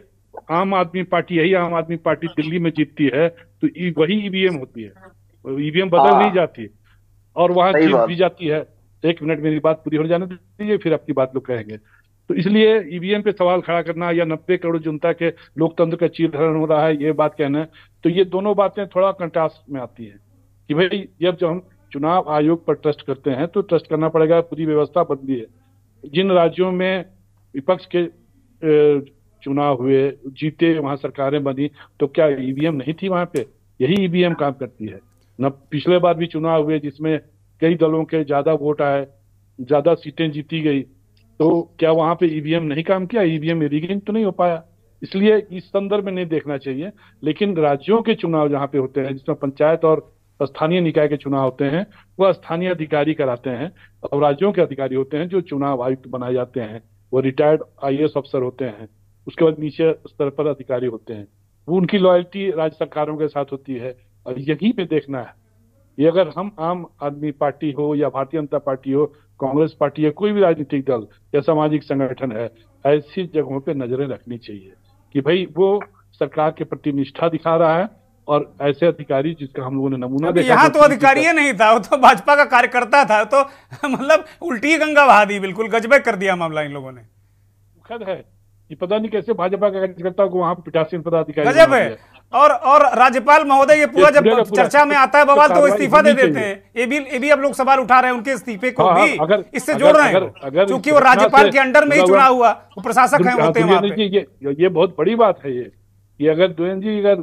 आम आदमी पार्टी, यही आम आदमी पार्टी दिल्ली में जीतती है तो वही ईवीएम होती है, ईवीएम बदल नहीं जाती और वहां जीत भी जाती है। 1 मिनट मेरी बात पूरी हो जाने दीजिए, फिर आपकी बात लोग कहेंगे। तो इसलिए ईवीएम पे सवाल खड़ा करना या 90 करोड़ जनता के लोकतंत्र का चीरहरण हो रहा है, ये बात कहना, तो ये दोनों बातें थोड़ा कंट्रास्ट में आती हैं कि भाई जब हम चुनाव आयोग पर ट्रस्ट करते हैं तो ट्रस्ट करना पड़ेगा। पूरी व्यवस्था बदली है। जिन राज्यों में विपक्ष के चुनाव हुए, जीते, वहां सरकारें बनी, तो क्या ईवीएम नहीं थी वहां पे? यही ईवीएम काम करती है न। पिछले बार भी चुनाव हुए जिसमें कई दलों के ज्यादा वोट आए, ज्यादा सीटें जीती गई, तो क्या वहां पे ईवीएम नहीं काम किया? ईवीएम रिगिंग तो नहीं हो पाया। इसलिए इस संदर्भ में नहीं देखना चाहिए। लेकिन राज्यों के चुनाव जहाँ पे होते हैं, जिसमें पंचायत और स्थानीय निकाय के चुनाव होते हैं, वह स्थानीय अधिकारी कराते हैं और राज्यों के अधिकारी होते हैं जो चुनाव आयुक्त बनाए जाते हैं। वो रिटायर्ड IAS अफसर होते हैं। उसके बाद नीचे स्तर पर अधिकारी होते हैं। वो उनकी लॉयल्टी राज्य सरकारों के साथ होती है और यहीं पे देखना है। ये अगर हम आम आदमी पार्टी हो या भारतीय जनता पार्टी हो, कांग्रेस पार्टी है, कोई भी राजनीतिक दल या सामाजिक संगठन है, ऐसी जगहों पे नजरें रखनी चाहिए कि भाई वो सरकार के प्रति निष्ठा दिखा रहा है। और ऐसे अधिकारी जिसका हम लोगों ने नमूना देखा, यहाँ तो अधिकारी ही नहीं था, वो तो भाजपा का कार्यकर्ता था। तो मतलब उल्टी गंगा बहा दी, बिल्कुल गजब कर दिया मामला इन लोगों ने। दुखद है कि पता नहीं कैसे भाजपा का कार्यकर्ता को वहां पीठासीन पदाधिकारी गजब है। और राज्यपाल महोदय, ये पूरा जब चर्चा में आता है बवाल, तो इस्तीफा दे देते हैं। ये भी अब लोग सवाल उठा रहे हैं, उनके इस्तीफे को भी इससे जोड़ रहे हैं, क्योंकि वो राज्यपाल के अंडर में ही चुनाव हुआ, वो प्रशासक हैं, होते हैं वहां पे। ये बहुत बड़ी बात है ये अगर दुएन जी, अगर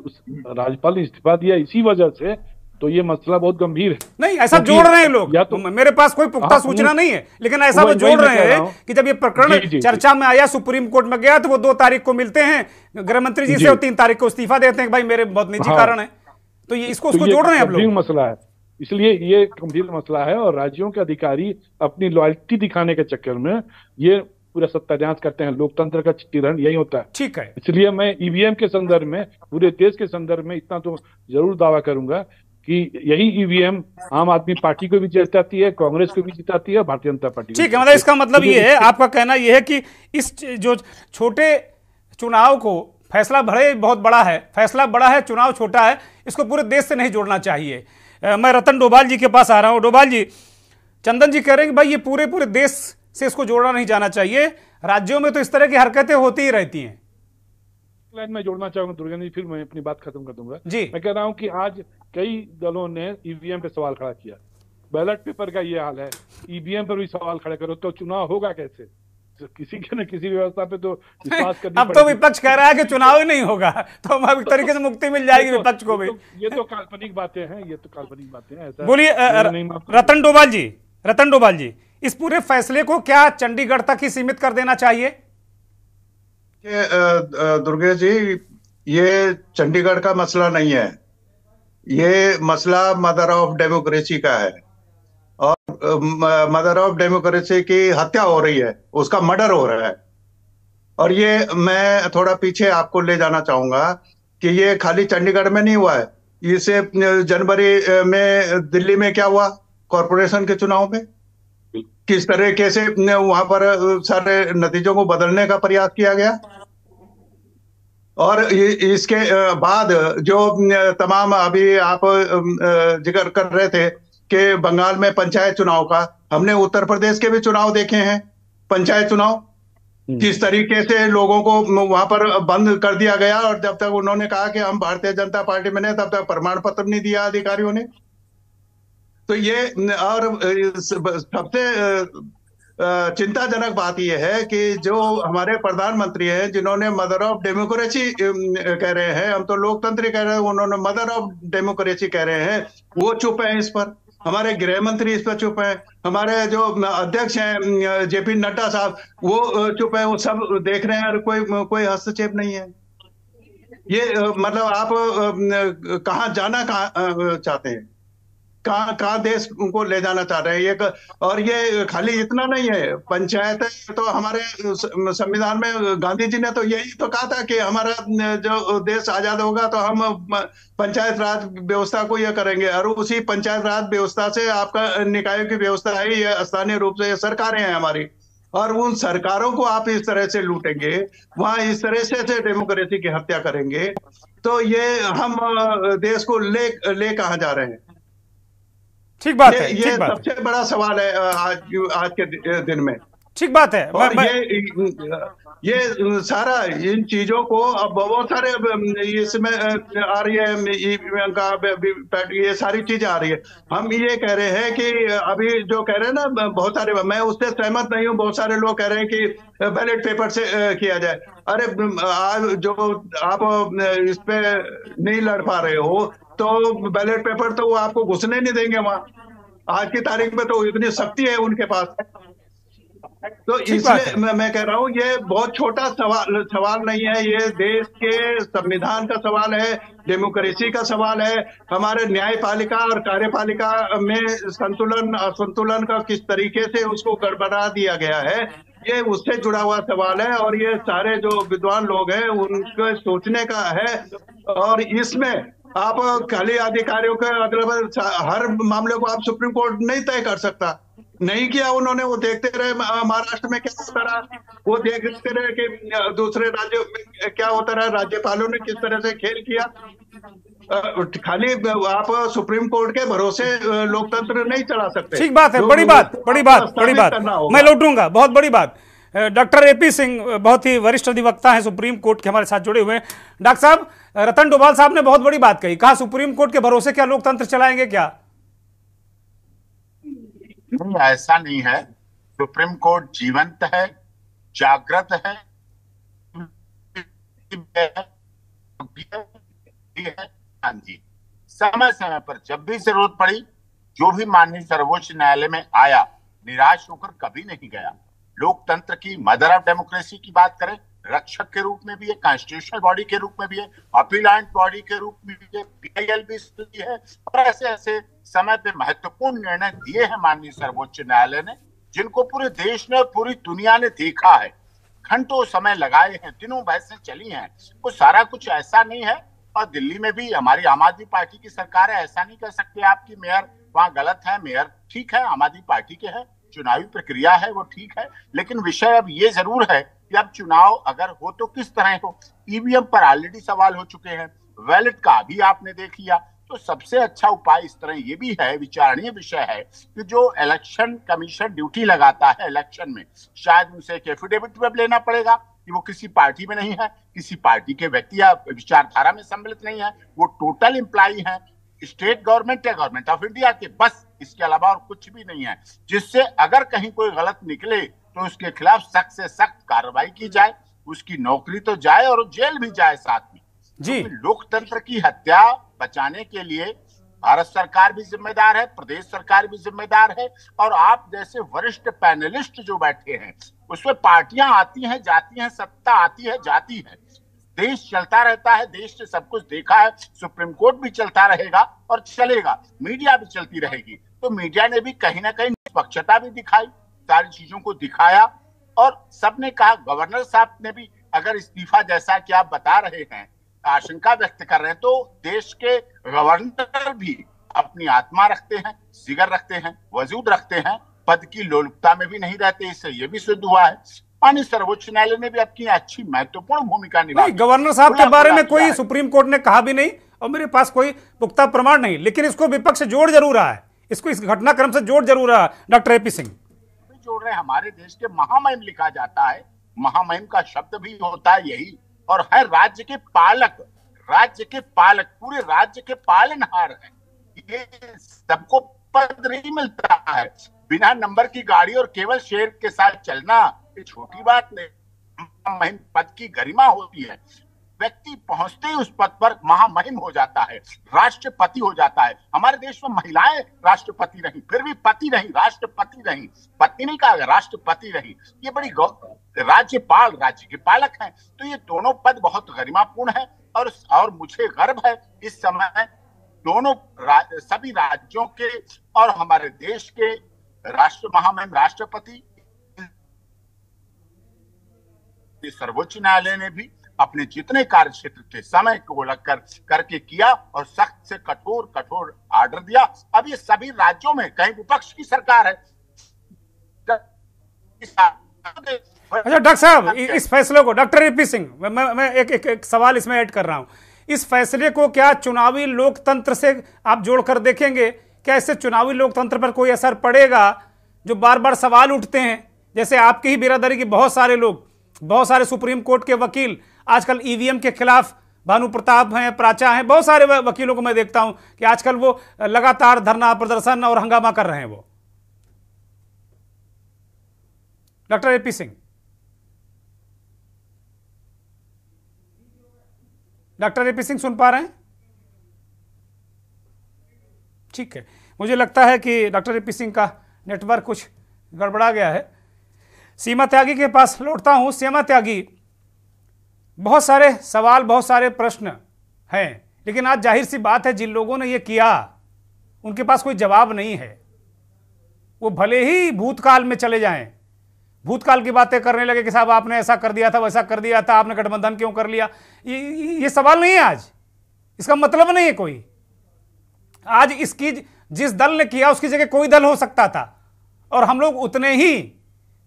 राज्यपाल ने इस्तीफा दिया इसी वजह से, तो ये मसला बहुत गंभीर है। नहीं, ऐसा जोड़ रहे हैं लोग, तो मेरे पास कोई पुख्ता सूचना नहीं है, लेकिन ऐसा वो जोड़ रहे हैं कि जब ये प्रकरण चर्चा में आया, सुप्रीम कोर्ट में गया, तो वो 2 तारीख को मिलते हैं गृह मंत्री जी से और 3 तारीख को इस्तीफा देते हैं, भाई मेरे बहुत निजी कारण है। तो ये इसको जोड़ रहे हैं आप लोग। मसला है, इसलिए ये गंभीर मसला है। और राज्यों के अधिकारी अपनी लॉयल्टी दिखाने के चक्कर में ये पूरा सत्यानाश करते हैं। लोकतंत्र का चित्रण यही होता है। ठीक है, इसलिए मैं ईवीएम के संदर्भ में, पूरे देश के संदर्भ में इतना तो जरूर दावा करूंगा कि यही ईवीएम आम आदमी पार्टी को भी जिताती है, कांग्रेस को भी जिताती है, भारतीय जनता पार्टी। ठीक है, मतलब इसका मतलब ये है, आपका कहना यह है कि इस जो छोटे चुनाव को, फैसला भले बहुत बड़ा है, फैसला बड़ा है, चुनाव छोटा है, इसको पूरे देश से नहीं जोड़ना चाहिए। मैं रतन डोभाल जी के पास आ रहा हूं। डोभाल जी, चंदन जी कह रहे हैं कि भाई ये पूरे देश से इसको जोड़ना नहीं जाना चाहिए, राज्यों में तो इस तरह की हरकतें होती ही रहती हैं। लाइन में जोड़ना चाहूंगा दुर्गा जी, फिर मैं अपनी बात खत्म कर दूंगा जी। मैं कह रहा हूं कि आज कई दलों ने ईवीएम पे सवाल खड़ा किया। बैलेट पेपर का ये हाल है, ईवीएम पर भी सवाल खड़े करो तो चुनाव होगा कैसे? किसी के न किसी व्यवस्था पे तो विश्वास करनी अब तो विपक्ष कह रहा है कि चुनाव ही नहीं होगा, तो अब एक तरीके से मुक्ति मिल जाएगी विपक्ष को भी। ये तो काल्पनिक बातें हैं, ये तो काल्पनिक बातें हैं। ऐसा बोलिए रतन डोभाल जी, इस पूरे फैसले को क्या चंडीगढ़ तक ही सीमित कर देना चाहिए? दुर्गेश जी, ये चंडीगढ़ का मसला नहीं है, ये मसला मदर ऑफ डेमोक्रेसी का है। और मदर ऑफ डेमोक्रेसी की हत्या हो रही है, उसका मर्डर हो रहा है। और ये मैं थोड़ा पीछे आपको ले जाना चाहूंगा कि ये खाली चंडीगढ़ में नहीं हुआ है। इसे जनवरी में दिल्ली में क्या हुआ, कॉरपोरेशन के चुनाव में किस तरीके से वहां पर सारे नतीजों को बदलने का प्रयास किया गया। और इसके बाद जो तमाम अभी आप जिक्र कर रहे थे कि बंगाल में पंचायत चुनाव का, हमने उत्तर प्रदेश के भी चुनाव देखे हैं, पंचायत चुनाव, किस तरीके से लोगों को वहां पर बंद कर दिया गया, और जब तक उन्होंने कहा कि हम भारतीय जनता पार्टी में नहीं, तब तक प्रमाण पत्र नहीं दिया अधिकारियों ने। तो ये, और सबसे चिंताजनक बात यह है कि जो हमारे प्रधानमंत्री हैं, जिन्होंने मदर ऑफ डेमोक्रेसी कह रहे हैं, हम तो लोकतंत्र कह रहे हैं, उन्होंने मदर ऑफ डेमोक्रेसी कह रहे हैं, वो चुप है इस पर। हमारे गृह मंत्री इस पर चुप है, हमारे जो अध्यक्ष हैं जेपी नड्डा साहब, वो चुप है, वो सब देख रहे हैं और कोई हस्तक्षेप नहीं है। ये मतलब आप कहाँ जाना चाहते हैं, कहाँ देश को ले जाना चाह रहे हैं ये। और ये खाली इतना नहीं है, पंचायत तो हमारे संविधान में गांधी जी ने तो यही तो कहा था कि हमारा जो देश आजाद होगा तो हम पंचायत राज व्यवस्था को ये करेंगे, और उसी पंचायत राज व्यवस्था से आपका निकायों की व्यवस्था है, ये स्थानीय रूप से ये सरकारें हैं हमारी, और उन सरकारों को आप इस तरह से लूटेंगे, वहां इस तरह से डेमोक्रेसी की हत्या करेंगे, तो ये हम देश को ले कहाँ जा रहे हैं? ठीक बात है, ये सबसे बड़ा सवाल है आज के दिन में। ठीक बात है। और ये सारा इन चीजों को अब बहुत सारे इसमें आ रही है, ये सारी चीजें आ रही है। हम ये कह रहे हैं कि अभी जो कह रहे हैं ना बहुत सारे, मैं उससे सहमत नहीं हूँ, बहुत सारे लोग कह रहे हैं कि बैलेट पेपर से किया जाए। अरे आज जो आप इस पे नहीं लड़ पा रहे हो तो बैलेट पेपर तो वो आपको घुसने नहीं देंगे वहां, आज की तारीख में तो इतनी शक्ति है उनके पास। तो इसलिए मैं कह रहा हूँ ये बहुत छोटा सवाल नहीं है, ये देश के संविधान का सवाल है, डेमोक्रेसी का सवाल है, हमारे न्यायपालिका और कार्यपालिका में संतुलन असंतुलन का किस तरीके से उसको गड़बड़ा दिया गया है, ये उससे जुड़ा हुआ सवाल है। और ये सारे जो विद्वान लोग हैं उनके सोचने का है, और इसमें आप खाली अधिकारियों के हर मामले को आप सुप्रीम कोर्ट नहीं तय कर सकता, नहीं किया उन्होंने। वो देखते रहे महाराष्ट्र में क्या होता रहा, वो देखते रहे कि दूसरे राज्यों में क्या होता रहा, राज्यपालों ने किस तरह से खेल किया। खाली आप सुप्रीम कोर्ट के भरोसे लोकतंत्र नहीं चला सकते। ठीक बात है, बड़ी बात मैं लौटूंगा, बहुत बड़ी बात। डॉक्टर एपी सिंह बहुत ही वरिष्ठ अधिवक्ता हैं, सुप्रीम कोर्ट के हमारे साथ जुड़े हुए हैं। डॉक्टर साहब, रतन डोभाल साहब ने बहुत बड़ी बात कही, कहा सुप्रीम कोर्ट के भरोसे क्या लोकतंत्र चलाएंगे क्या? नहीं, ऐसा नहीं है। सुप्रीम कोर्ट जीवंत है, जागृत है, हाँ जी, समय समय पर जब भी जरूरत पड़ी, जो भी माननीय सर्वोच्च न्यायालय में आया, निराश होकर कभी नहीं गया। लोकतंत्र की मदर ऑफ डेमोक्रेसी की बात करें, रक्षक के रूप में भी है, कॉन्स्टिट्यूशनल बॉडी के रूप में भी है, अपीलांट बॉडी के रूप में भी है, PIL भी है, और ऐसे ऐसे समय पे महत्वपूर्ण निर्णय दिए हैं माननीय सर्वोच्च न्यायालय ने, जिनको पूरे देश ने और पूरी दुनिया ने देखा है, घंटों समय लगाए हैं, दिनों बहसें चली हैं। वो सारा कुछ ऐसा नहीं है। और दिल्ली में भी हमारी आम आदमी पार्टी की सरकार है, ऐसा नहीं कह सकते आपकी मेयर वहां गलत है। मेयर ठीक है, आम आदमी पार्टी के हैं, चुनावी प्रक्रिया है वो ठीक है, लेकिन विषय अब ये जरूर है कि अब चुनाव अगर हो तो किस तरह हो। ईवीएम पर ऑलरेडी सवाल हो चुके हैं, वैलेट का भी आपने देख लिया। तो सबसे अच्छा उपाय इस तरह ये भी है, विचारणीय विषय है कि जो इलेक्शन कमीशन ड्यूटी लगाता है इलेक्शन में, शायद उनसे एक एफिडेविट वेब लेना पड़ेगा कि वो किसी पार्टी में नहीं है, किसी पार्टी के व्यक्ति या विचारधारा में सम्मिलित नहीं है, वो टोटल एम्प्लॉई है स्टेट गवर्नमेंट या गवर्नमेंट ऑफ इंडिया के, बस इसके अलावा और कुछ भी नहीं है। जिससे अगर कहीं कोई गलत निकले तो उसके खिलाफ सख्त से सख्त कार्रवाई की जाए, उसकी नौकरी तो जाए और जेल भी जाए साथ में जी। लोकतंत्र की हत्या बचाने के लिए भारत सरकार भी जिम्मेदार है, प्रदेश सरकार भी जिम्मेदार है, और आप जैसे वरिष्ठ पैनलिस्ट जो बैठे हैं उसमें पार्टियां आती हैं जाती हैं, सत्ता आती है जाती है, देश चलता रहता है, देश ने सब कुछ देखा है, सुप्रीम कोर्ट भी चलता रहेगा और चलेगा, मीडिया भी चलती रहेगी। तो मीडिया ने भी कहीं ना कहीं निष्पक्षता भी दिखाई, सारी चीजों को दिखाया, और सबने कहा, गवर्नर साहब ने भी अगर इस्तीफा जैसा कि आप बता रहे हैं आशंका व्यक्त कर रहे हैं, तो देश के गवर्नर भी अपनी आत्मा रखते हैं, जिगर रखते हैं, वजूद रखते हैं, पद की लोलुपता में भी नहीं रहते। इससे ये भी सिद्ध हुआ है माननीय सर्वोच्च न्यायालय ने भी अपनी अच्छी महत्वपूर्ण भूमिका निभाई। गवर्नर साहब के बारे में कोई सुप्रीम कोर्ट ने कहा भी नहीं और मेरे पास कोई पुख्ता प्रमाण नहीं, लेकिन इसको विपक्ष जोड़ जरूर रहा है, इसको इस घटनाक्रम से जोड़ जरूर रहा डॉक्टर एपी सिंह। जोड़ रहे, हमारे देश के महामहिम लिखा जाता है, महामहिम का शब्द भी होता है यही, और हर राज्य के पालक, पूरे राज्य के पालनहार हैं। ये सबको पद नहीं मिलता है, बिना नंबर की गाड़ी और केवल शेर के साथ चलना ये छोटी बात नहीं। महामहिम पद की गरिमा होती है, व्यक्ति पहुंचते ही उस पद पर महामहिम हो जाता है, राष्ट्रपति हो जाता है। हमारे देश में महिलाएं राष्ट्रपति रही, फिर भी पति रही, राष्ट्रपति रही, पत्नी नहीं कहा, राष्ट्रपति रही। ये बड़ी राज्यपाल, राज्य के पालक हैं। तो ये दोनों पद बहुत गरिमापूर्ण है, और मुझे गर्व है इस समय दोनों सभी राज्यों के और हमारे देश के महामहिम राष्ट्रपति, सर्वोच्च न्यायालय ने भी अपने जितने कार्य क्षेत्र के समय को लगकर करके किया और सख्त से कठोर आर्डर दिया। अब ये सभी राज्यों में कहीं विपक्ष की सरकार है। अच्छा डॉक्टर साहब, इस फैसले को, डॉक्टर एपी सिंह, मैं एक सवाल इसमें ऐड कर रहा हूं। इस फैसले को क्या चुनावी लोकतंत्र से आप जोड़कर देखेंगे? क्या इससे चुनावी लोकतंत्र पर कोई असर पड़ेगा? जो बार बार सवाल उठते हैं, जैसे आपकी ही बिरादरी के बहुत सारे लोग, बहुत सारे सुप्रीम कोर्ट के वकील आजकल ईवीएम के खिलाफ, भानु प्रताप हैं, प्राचा हैं, बहुत सारे वकीलों को मैं देखता हूं कि आजकल वो लगातार धरना प्रदर्शन और हंगामा कर रहे हैं। वो doctor A P Singh, doctor A P Singh सुन पा रहे हैं? ठीक है, मुझे लगता है कि डॉक्टर एपी सिंह का नेटवर्क कुछ गड़बड़ा गया है। सीमा त्यागी के पास लौटता हूं। सीमा त्यागी, बहुत सारे सवाल, बहुत सारे प्रश्न हैं, लेकिन आज जाहिर सी बात है जिन लोगों ने ये किया उनके पास कोई जवाब नहीं है। वो भले ही भूतकाल में चले जाएं, भूतकाल की बातें करने लगे कि साहब आपने ऐसा कर दिया था, वैसा कर दिया था, आपने गठबंधन क्यों कर लिया। ये सवाल नहीं है आज, इसका मतलब नहीं है कोई। आज इसकी जिस दल ने किया उसकी जगह कोई दल हो सकता था, और हम लोग उतने ही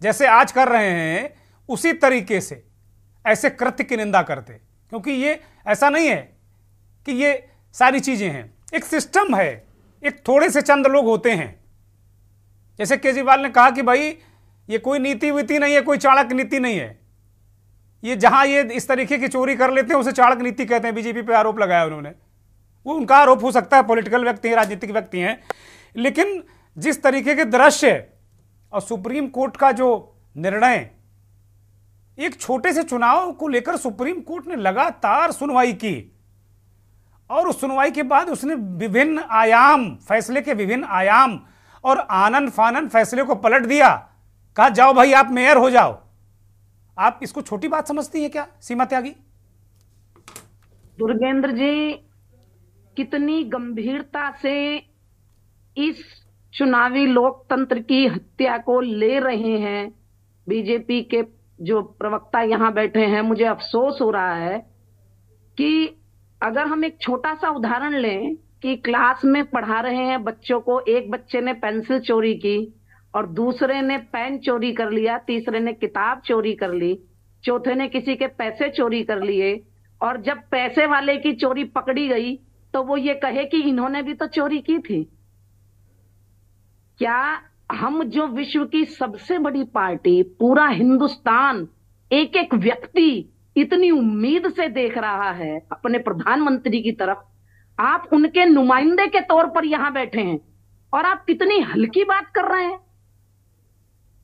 जैसे आज कर रहे हैं उसी तरीके से ऐसे कृत्य की निंदा करते, क्योंकि ये ऐसा नहीं है कि ये सारी चीजें हैं, एक सिस्टम है, एक थोड़े से चंद लोग होते हैं। जैसे केजरीवाल ने कहा कि भाई ये कोई नीति वीति नहीं है, कोई चाणक्य नीति नहीं है, ये जहां ये इस तरीके की चोरी कर लेते हैं उसे चाणक्य नीति कहते हैं। बीजेपी पे आरोप लगाया उन्होंने, वो उनका आरोप हो सकता है, पॉलिटिकल व्यक्ति हैं, राजनीतिक व्यक्ति हैं, लेकिन जिस तरीके के दृश्य और सुप्रीम कोर्ट का जो निर्णय, एक छोटे से चुनाव को लेकर सुप्रीम कोर्ट ने लगातार सुनवाई की, और उस सुनवाई के बाद उसने विभिन्न आयाम, फैसले के विभिन्न आयाम और आनन फानन फैसले को पलट दिया। कहा जाओ भाई आप मेयर हो जाओ। आप इसको छोटी बात समझती हैं क्या सीमा त्यागी? दुर्गेंद्र जी कितनी गंभीरता से इस चुनावी लोकतंत्र की हत्या को ले रहे हैं बीजेपी के जो प्रवक्ता यहां बैठे हैं। मुझे अफसोस हो रहा है कि अगर हम एक छोटा सा उदाहरण लें कि क्लास में पढ़ा रहे हैं बच्चों को, एक बच्चे ने पेंसिल चोरी की और दूसरे ने पेन चोरी कर लिया, तीसरे ने किताब चोरी कर ली, चौथे ने किसी के पैसे चोरी कर लिए, और जब पैसे वाले की चोरी पकड़ी गई तो वो ये कहे कि इन्होंने भी तो चोरी की थी। क्या हम जो विश्व की सबसे बड़ी पार्टी, पूरा हिंदुस्तान, एक एक व्यक्ति इतनी उम्मीद से देख रहा है अपने प्रधानमंत्री की तरफ, आप उनके नुमाइंदे के तौर पर यहां बैठे हैं और आप कितनी हल्की बात कर रहे हैं।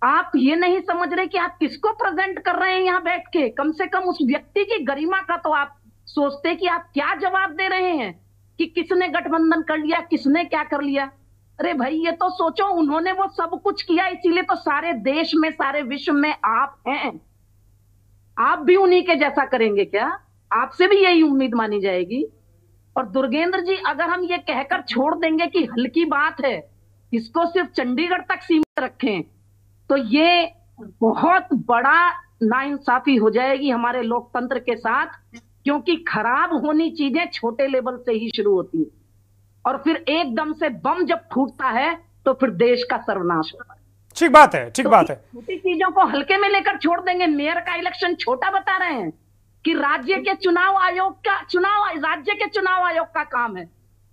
आप ये नहीं समझ रहे कि आप किसको प्रेजेंट कर रहे हैं यहां बैठ के। कम से कम उस व्यक्ति की गरिमा का तो आप सोचते कि आप क्या जवाब दे रहे हैं कि किसने गठबंधन कर लिया, किसने क्या कर लिया। अरे भाई ये तो सोचो, उन्होंने वो सब कुछ किया, इसीलिए तो सारे देश में, सारे विश्व में आप हैं। आप भी उन्हीं के जैसा करेंगे क्या? आपसे भी यही उम्मीद मानी जाएगी। और दुर्गेंद्र जी, अगर हम ये कहकर छोड़ देंगे कि हल्की बात है, इसको सिर्फ चंडीगढ़ तक सीमित रखें, तो ये बहुत बड़ा नाइंसाफी हो जाएगी हमारे लोकतंत्र के साथ, क्योंकि खराब होनी चीजें छोटे लेवल से ही शुरू होती है और फिर एकदम से बम जब फूटता है तो फिर देश का सर्वनाश होता है। ठीक बात है, ठीक बात है। छोटी चीजों को हल्के में लेकर छोड़ देंगे। मेयर का इलेक्शन छोटा बता रहे हैं कि राज्य के चुनाव आयोग का काम है।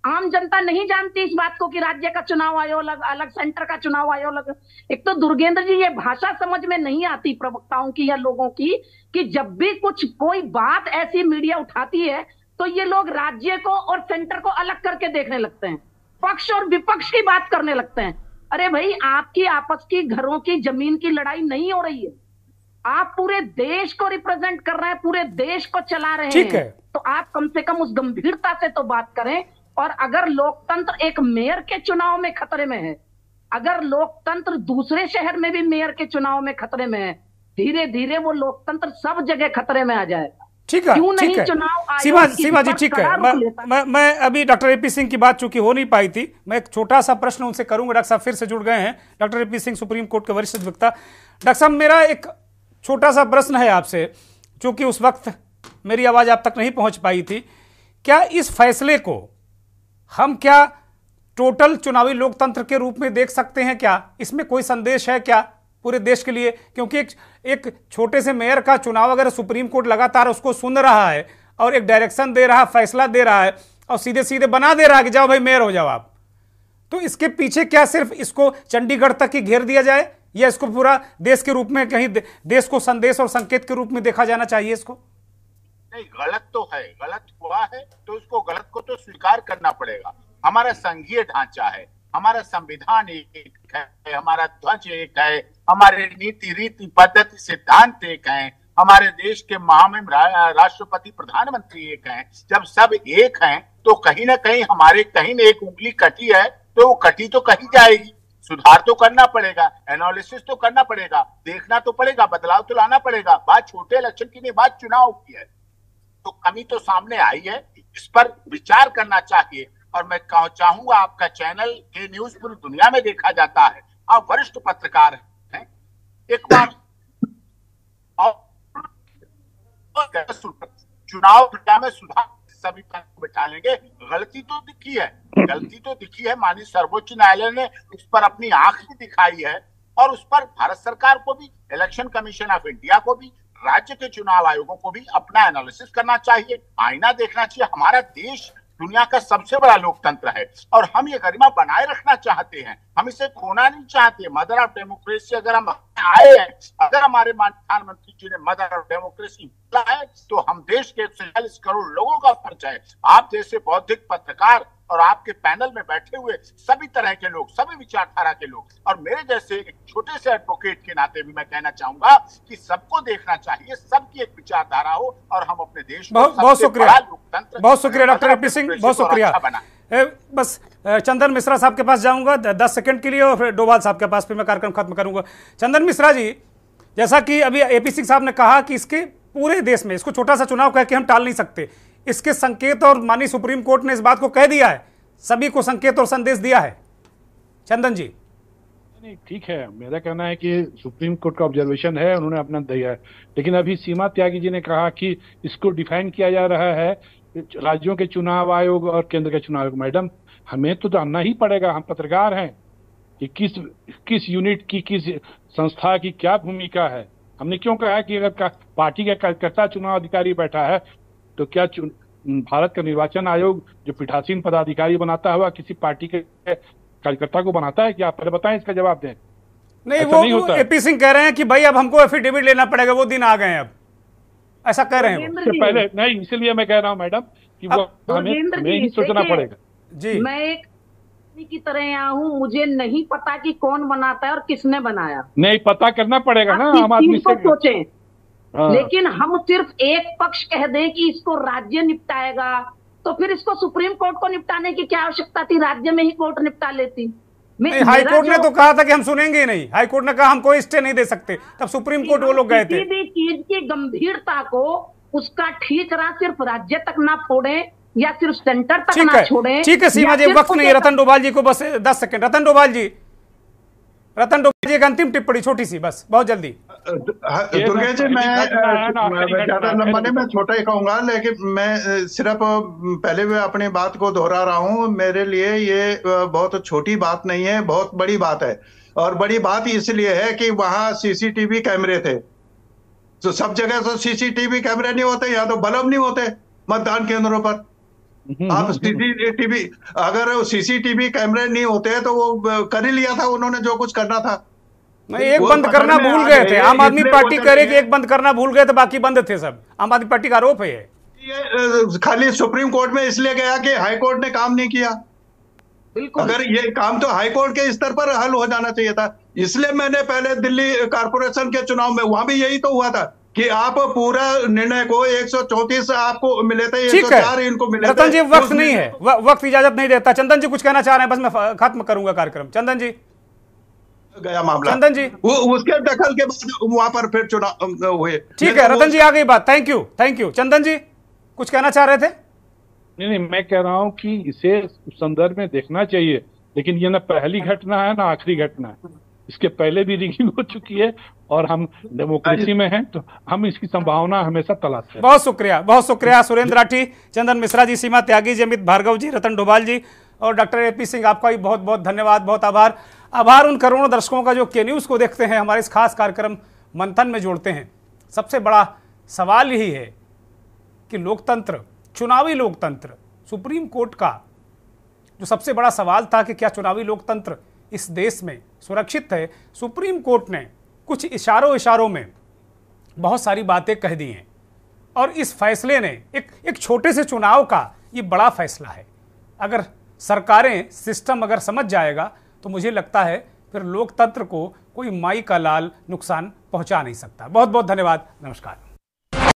आम जनता नहीं जानती इस बात को कि राज्य का चुनाव आयोग अलग अलग, सेंटर का चुनाव आयोग अलग। एक तो दुर्गेंद्र जी ये भाषा समझ में नहीं आती प्रवक्ताओं की या लोगों की, कि जब भी कोई बात ऐसी मीडिया उठाती है तो ये लोग राज्य को और सेंटर को अलग करके देखने लगते हैं, पक्ष और विपक्ष की बात करने लगते हैं। अरे भाई, आपकी आपस की घरों की जमीन की लड़ाई नहीं हो रही है, आप पूरे देश को रिप्रेजेंट कर रहे हैं, पूरे देश को चला रहे हैं, तो आप कम से कम उस गंभीरता से तो बात करें। और अगर लोकतंत्र एक मेयर के चुनाव में खतरे में है, अगर लोकतंत्र दूसरे शहर में भी मेयर के चुनाव में खतरे में है, धीरे धीरे वो लोकतंत्र सब जगह खतरे में आ जाएगा। ठीक है, ठीक है सीमा जी, ठीक है। मैं अभी डॉक्टर एपी सिंह की बात चूंकि हो नहीं पाई थी, मैं एक छोटा सा प्रश्न उनसे करूंगा। डॉक्टर साहब फिर से जुड़ गए हैं, doctor A P Singh supreme court के वरिष्ठ अधिवक्ता। डॉक्टर साहब, मेरा एक छोटा सा प्रश्न है आपसे, चूंकि उस वक्त मेरी आवाज आप तक नहीं पहुंच पाई थी। क्या इस फैसले को हम क्या टोटल चुनावी लोकतंत्र के रूप में देख सकते हैं? क्या इसमें कोई संदेश है क्या पूरे देश के लिए? क्योंकि एक छोटे से मेयर का चुनाव अगर सुप्रीम कोर्ट लगातार उसको सुन रहा है और एक डायरेक्शन दे रहा है, फैसला दे रहा है और सीधे सीधे बना दे रहा है कि जाओ भाई मेयर हो जाओ आप, तो इसके पीछे क्या सिर्फ इसको चंडीगढ़ तक ही घेर दिया जाए या इसको पूरा देश के रूप में, कहीं देश को संदेश और संकेत के रूप में देखा जाना चाहिए इसको? नहीं, गलत तो है, गलत हुआ है तो उसको गलत को तो स्वीकार करना पड़ेगा। हमारा संघीय ढांचा है, हमारा संविधान एक है, हमारा ध्वज एक है, हमारे नीति रीति पद्धति सिद्धांत एक है, हमारे देश के महामहिम राष्ट्रपति प्रधानमंत्री एक हैं। जब सब एक हैं तो कहीं ना कहीं हमारे कहीं न एक उंगली कटी है तो वो कटी तो कहीं जाएगी। सुधार तो करना पड़ेगा, एनालिसिस तो करना पड़ेगा, देखना तो पड़ेगा, बदलाव तो लाना पड़ेगा। बात छोटे इलेक्शन की नहीं, बात चुनाव की है, तो कमी तो सामने आई है, इस पर विचार करना चाहिए। और मैं चाहूंगा, आपका चैनल के न्यूज पूरी दुनिया में देखा जाता है, आप वरिष्ठ पत्रकार हैं, एक बार चुनाव प्रक्रिया में सुधार सभी को बिठा लेंगे। गलती तो दिखी है, माननीय सर्वोच्च न्यायालय ने उस पर अपनी आंख भी दिखाई है और उस पर भारत सरकार को भी, इलेक्शन कमीशन ऑफ इंडिया को भी, राज्य के चुनाव आयोगों को भी अपना एनालिसिस करना चाहिए, आईना देखना चाहिए। हमारा देश दुनिया का सबसे बड़ा लोकतंत्र है और हम ये गरिमा बनाए रखना चाहते हैं, हम इसे खोना नहीं चाहते। मदर ऑफ डेमोक्रेसी अगर हम आए हैं, अगर हमारे प्रधानमंत्री जी ने मदर ऑफ डेमोक्रेसी बोला है तो हम देश के 140 करोड़ लोगों का फर्ज है। आप जैसे बौद्धिक पत्रकार और आपके पैनल में बैठे हुए सभी तरह के लोग, सभी विचारधारा के लोग और मेरे जैसे एक छोटे से एडवोकेट के नाते भी मैं कहना चाहूंगा कि सबको देखना चाहिए, सबकी एक विचारधारा हो और हम अपने देश को बहुत शुक्रिया, बहुत शुक्रिया डॉक्टर एपी सिंह, बहुत शुक्रिया। बस चंदन मिश्रा साहब के पास जाऊंगा 10 सेकंड के लिए और फिर डोभाल साहब के पास, फिर मैं कार्यक्रम खत्म करूंगा। चंदन मिश्रा जी, जैसा कि अभी एपी सिंह साहब ने कहा कि इसके पूरे देश में इसको छोटा सा चुनाव कह के हम टाल नहीं सकते, इसके संकेत और माननीय सुप्रीम कोर्ट ने इस बात को कह दिया है, सभी को संकेत और संदेश दिया है। चंदन जी, नहीं ठीक है, मेरा कहना है कि सुप्रीम कोर्ट का ऑब्जर्वेशन है, उन्होंने अपना दिया है, लेकिन अभी सीमा त्यागी जी ने कहा कि इसको डिफाइन किया जा रहा है राज्यों के चुनाव आयोग और केंद्र के चुनाव आयोग। मैडम, हमें तो जानना ही पड़ेगा, हम पत्रकार हैं, कि किस यूनिट की, किस संस्था की क्या भूमिका है। हमने क्यों कहा कि अगर पार्टी का कार्यकर्ता चुनाव अधिकारी बैठा है तो क्या भारत का निर्वाचन आयोग जो पीठासीन पदाधिकारी बनाता हुआ किसी पार्टी के कार्यकर्ता को बनाता है? क्या आप पहले बताएं, इसका जवाब दें। नहीं, वो एपी सिंह कह रहे हैं कि भाई अब हमको एफिडेविट लेना पड़ेगा, वो दिन आ गए हैं, अब ऐसा कह रहे हैं वो। पहले नहीं, इसलिए मैं कह रहा हूं मैडम कि वो हमें ही सोचना पड़ेगा। जी, मैं एक की तरह यहाँ हूँ, मुझे नहीं पता कि कौन बनाता है और किसने बनाया, नहीं पता करना पड़ेगा ना, हम आदमी से सोचे। लेकिन हम सिर्फ एक पक्ष कह दें कि इसको राज्य निपटाएगा, तो फिर इसको सुप्रीम कोर्ट को निपटाने की क्या आवश्यकता थी? राज्य में ही कोर्ट निपटा लेती। हाई कोर्ट ने तो कहा था कि हम सुनेंगे ही नहीं, हाई कोर्ट ने कहा हम कोई स्टे नहीं दे सकते, तब सुप्रीम कोर्ट वो लोग गए थे। किसी भी चीज की गंभीरता को, उसका ठीकरा सिर्फ राज्य तक ना फोड़े या सिर्फ सेंटर तक ना छोड़े। ठीक है सीमा जी, वक्त नहीं, रतन डोभाल जी को बस 10 सेकंड। रतन डोभाल जी एक अंतिम टिप्पणी छोटी सी, बस बहुत जल्दी। दुर्गे जी, मैं ज्यादा लंबा नहीं, मैं छोटा ही कहूंगा, लेकिन मैं सिर्फ पहले भी अपनी बात को दोहरा रहा हूं। मेरे लिए ये बहुत छोटी बात नहीं है, बहुत बड़ी बात है। और बड़ी बात इसलिए है कि वहां सीसीटीवी कैमरे थे, तो सब जगह तो सीसीटीवी कैमरे नहीं होते, यहाँ तो बल्ब नहीं होते मतदान केंद्रों पर। आप सीसीटीवी, अगर सीसीटीवी कैमरे नहीं होते तो वो कर ही लिया था उन्होंने जो कुछ करना था। नहीं, एक बंद करना भूल गए थे। आम आदमी पार्टी कह रही कि एक बंद करना भूल गए थे, बाकी बंद थे सब। आम आदमी पार्टी का आरोप है ये खाली सुप्रीम कोर्ट में इसलिए गया कि हाई कोर्ट ने काम नहीं किया। बिल्कुल, अगर ये काम तो हाई कोर्ट के स्तर पर हल हो जाना चाहिए था। इसलिए मैंने पहले दिल्ली कारपोरेशन के चुनाव में, वहां भी यही तो हुआ था कि आप पूरा निर्णय को 134 आपको मिले थे, 104 इनको मिले थे। रतन जी, वक्त नहीं है, वक्त इजाजत नहीं देता। चंदन जी कुछ कहना चाह रहे हैं, बस मैं खत्म करूंगा कार्यक्रम। चंदन जी, गया मामला। चंदन जी, उसके दखल के बाद वहां पर फिर चुनाव हुए। ठीक है, रतन जी आ गई बात। Thank you, thank you. Chandan ji कुछ कहना चाह रहे थे? नहीं, मैं कह रहा हूं कि इसे संदर्भ में देखना चाहिए, लेकिन ये ना पहली घटना है ना आखिरी घटना है। इसके पहले भी रिगिंग हो चुकी है और हम डेमोक्रेसी में हैं, तो हम इसकी संभावना हमेशा तलाशते हैं। बहुत शुक्रिया, बहुत शुक्रिया। सुरेंद्र राठी, चंदन मिश्रा जी, सीमा त्यागी जी, अमित भार्गव जी, रतन डोभाल जी और डॉक्टर AP सिंह, आपका भी बहुत बहुत धन्यवाद, बहुत आभार। आभार उन करोड़ों दर्शकों का जो के न्यूज़ को देखते हैं, हमारे इस खास कार्यक्रम मंथन में जोड़ते हैं। सबसे बड़ा सवाल यही है कि लोकतंत्र, चुनावी लोकतंत्र, सुप्रीम कोर्ट का जो सबसे बड़ा सवाल था कि क्या चुनावी लोकतंत्र इस देश में सुरक्षित है, सुप्रीम कोर्ट ने कुछ इशारों में बहुत सारी बातें कह दी हैं और इस फैसले ने एक छोटे से चुनाव का ये बड़ा फैसला है। अगर सरकारें, सिस्टम अगर समझ जाएगा तो मुझे लगता है फिर लोकतंत्र को कोई माई का लाल नुकसान पहुंचा नहीं सकता। बहुत बहुत धन्यवाद, नमस्कार।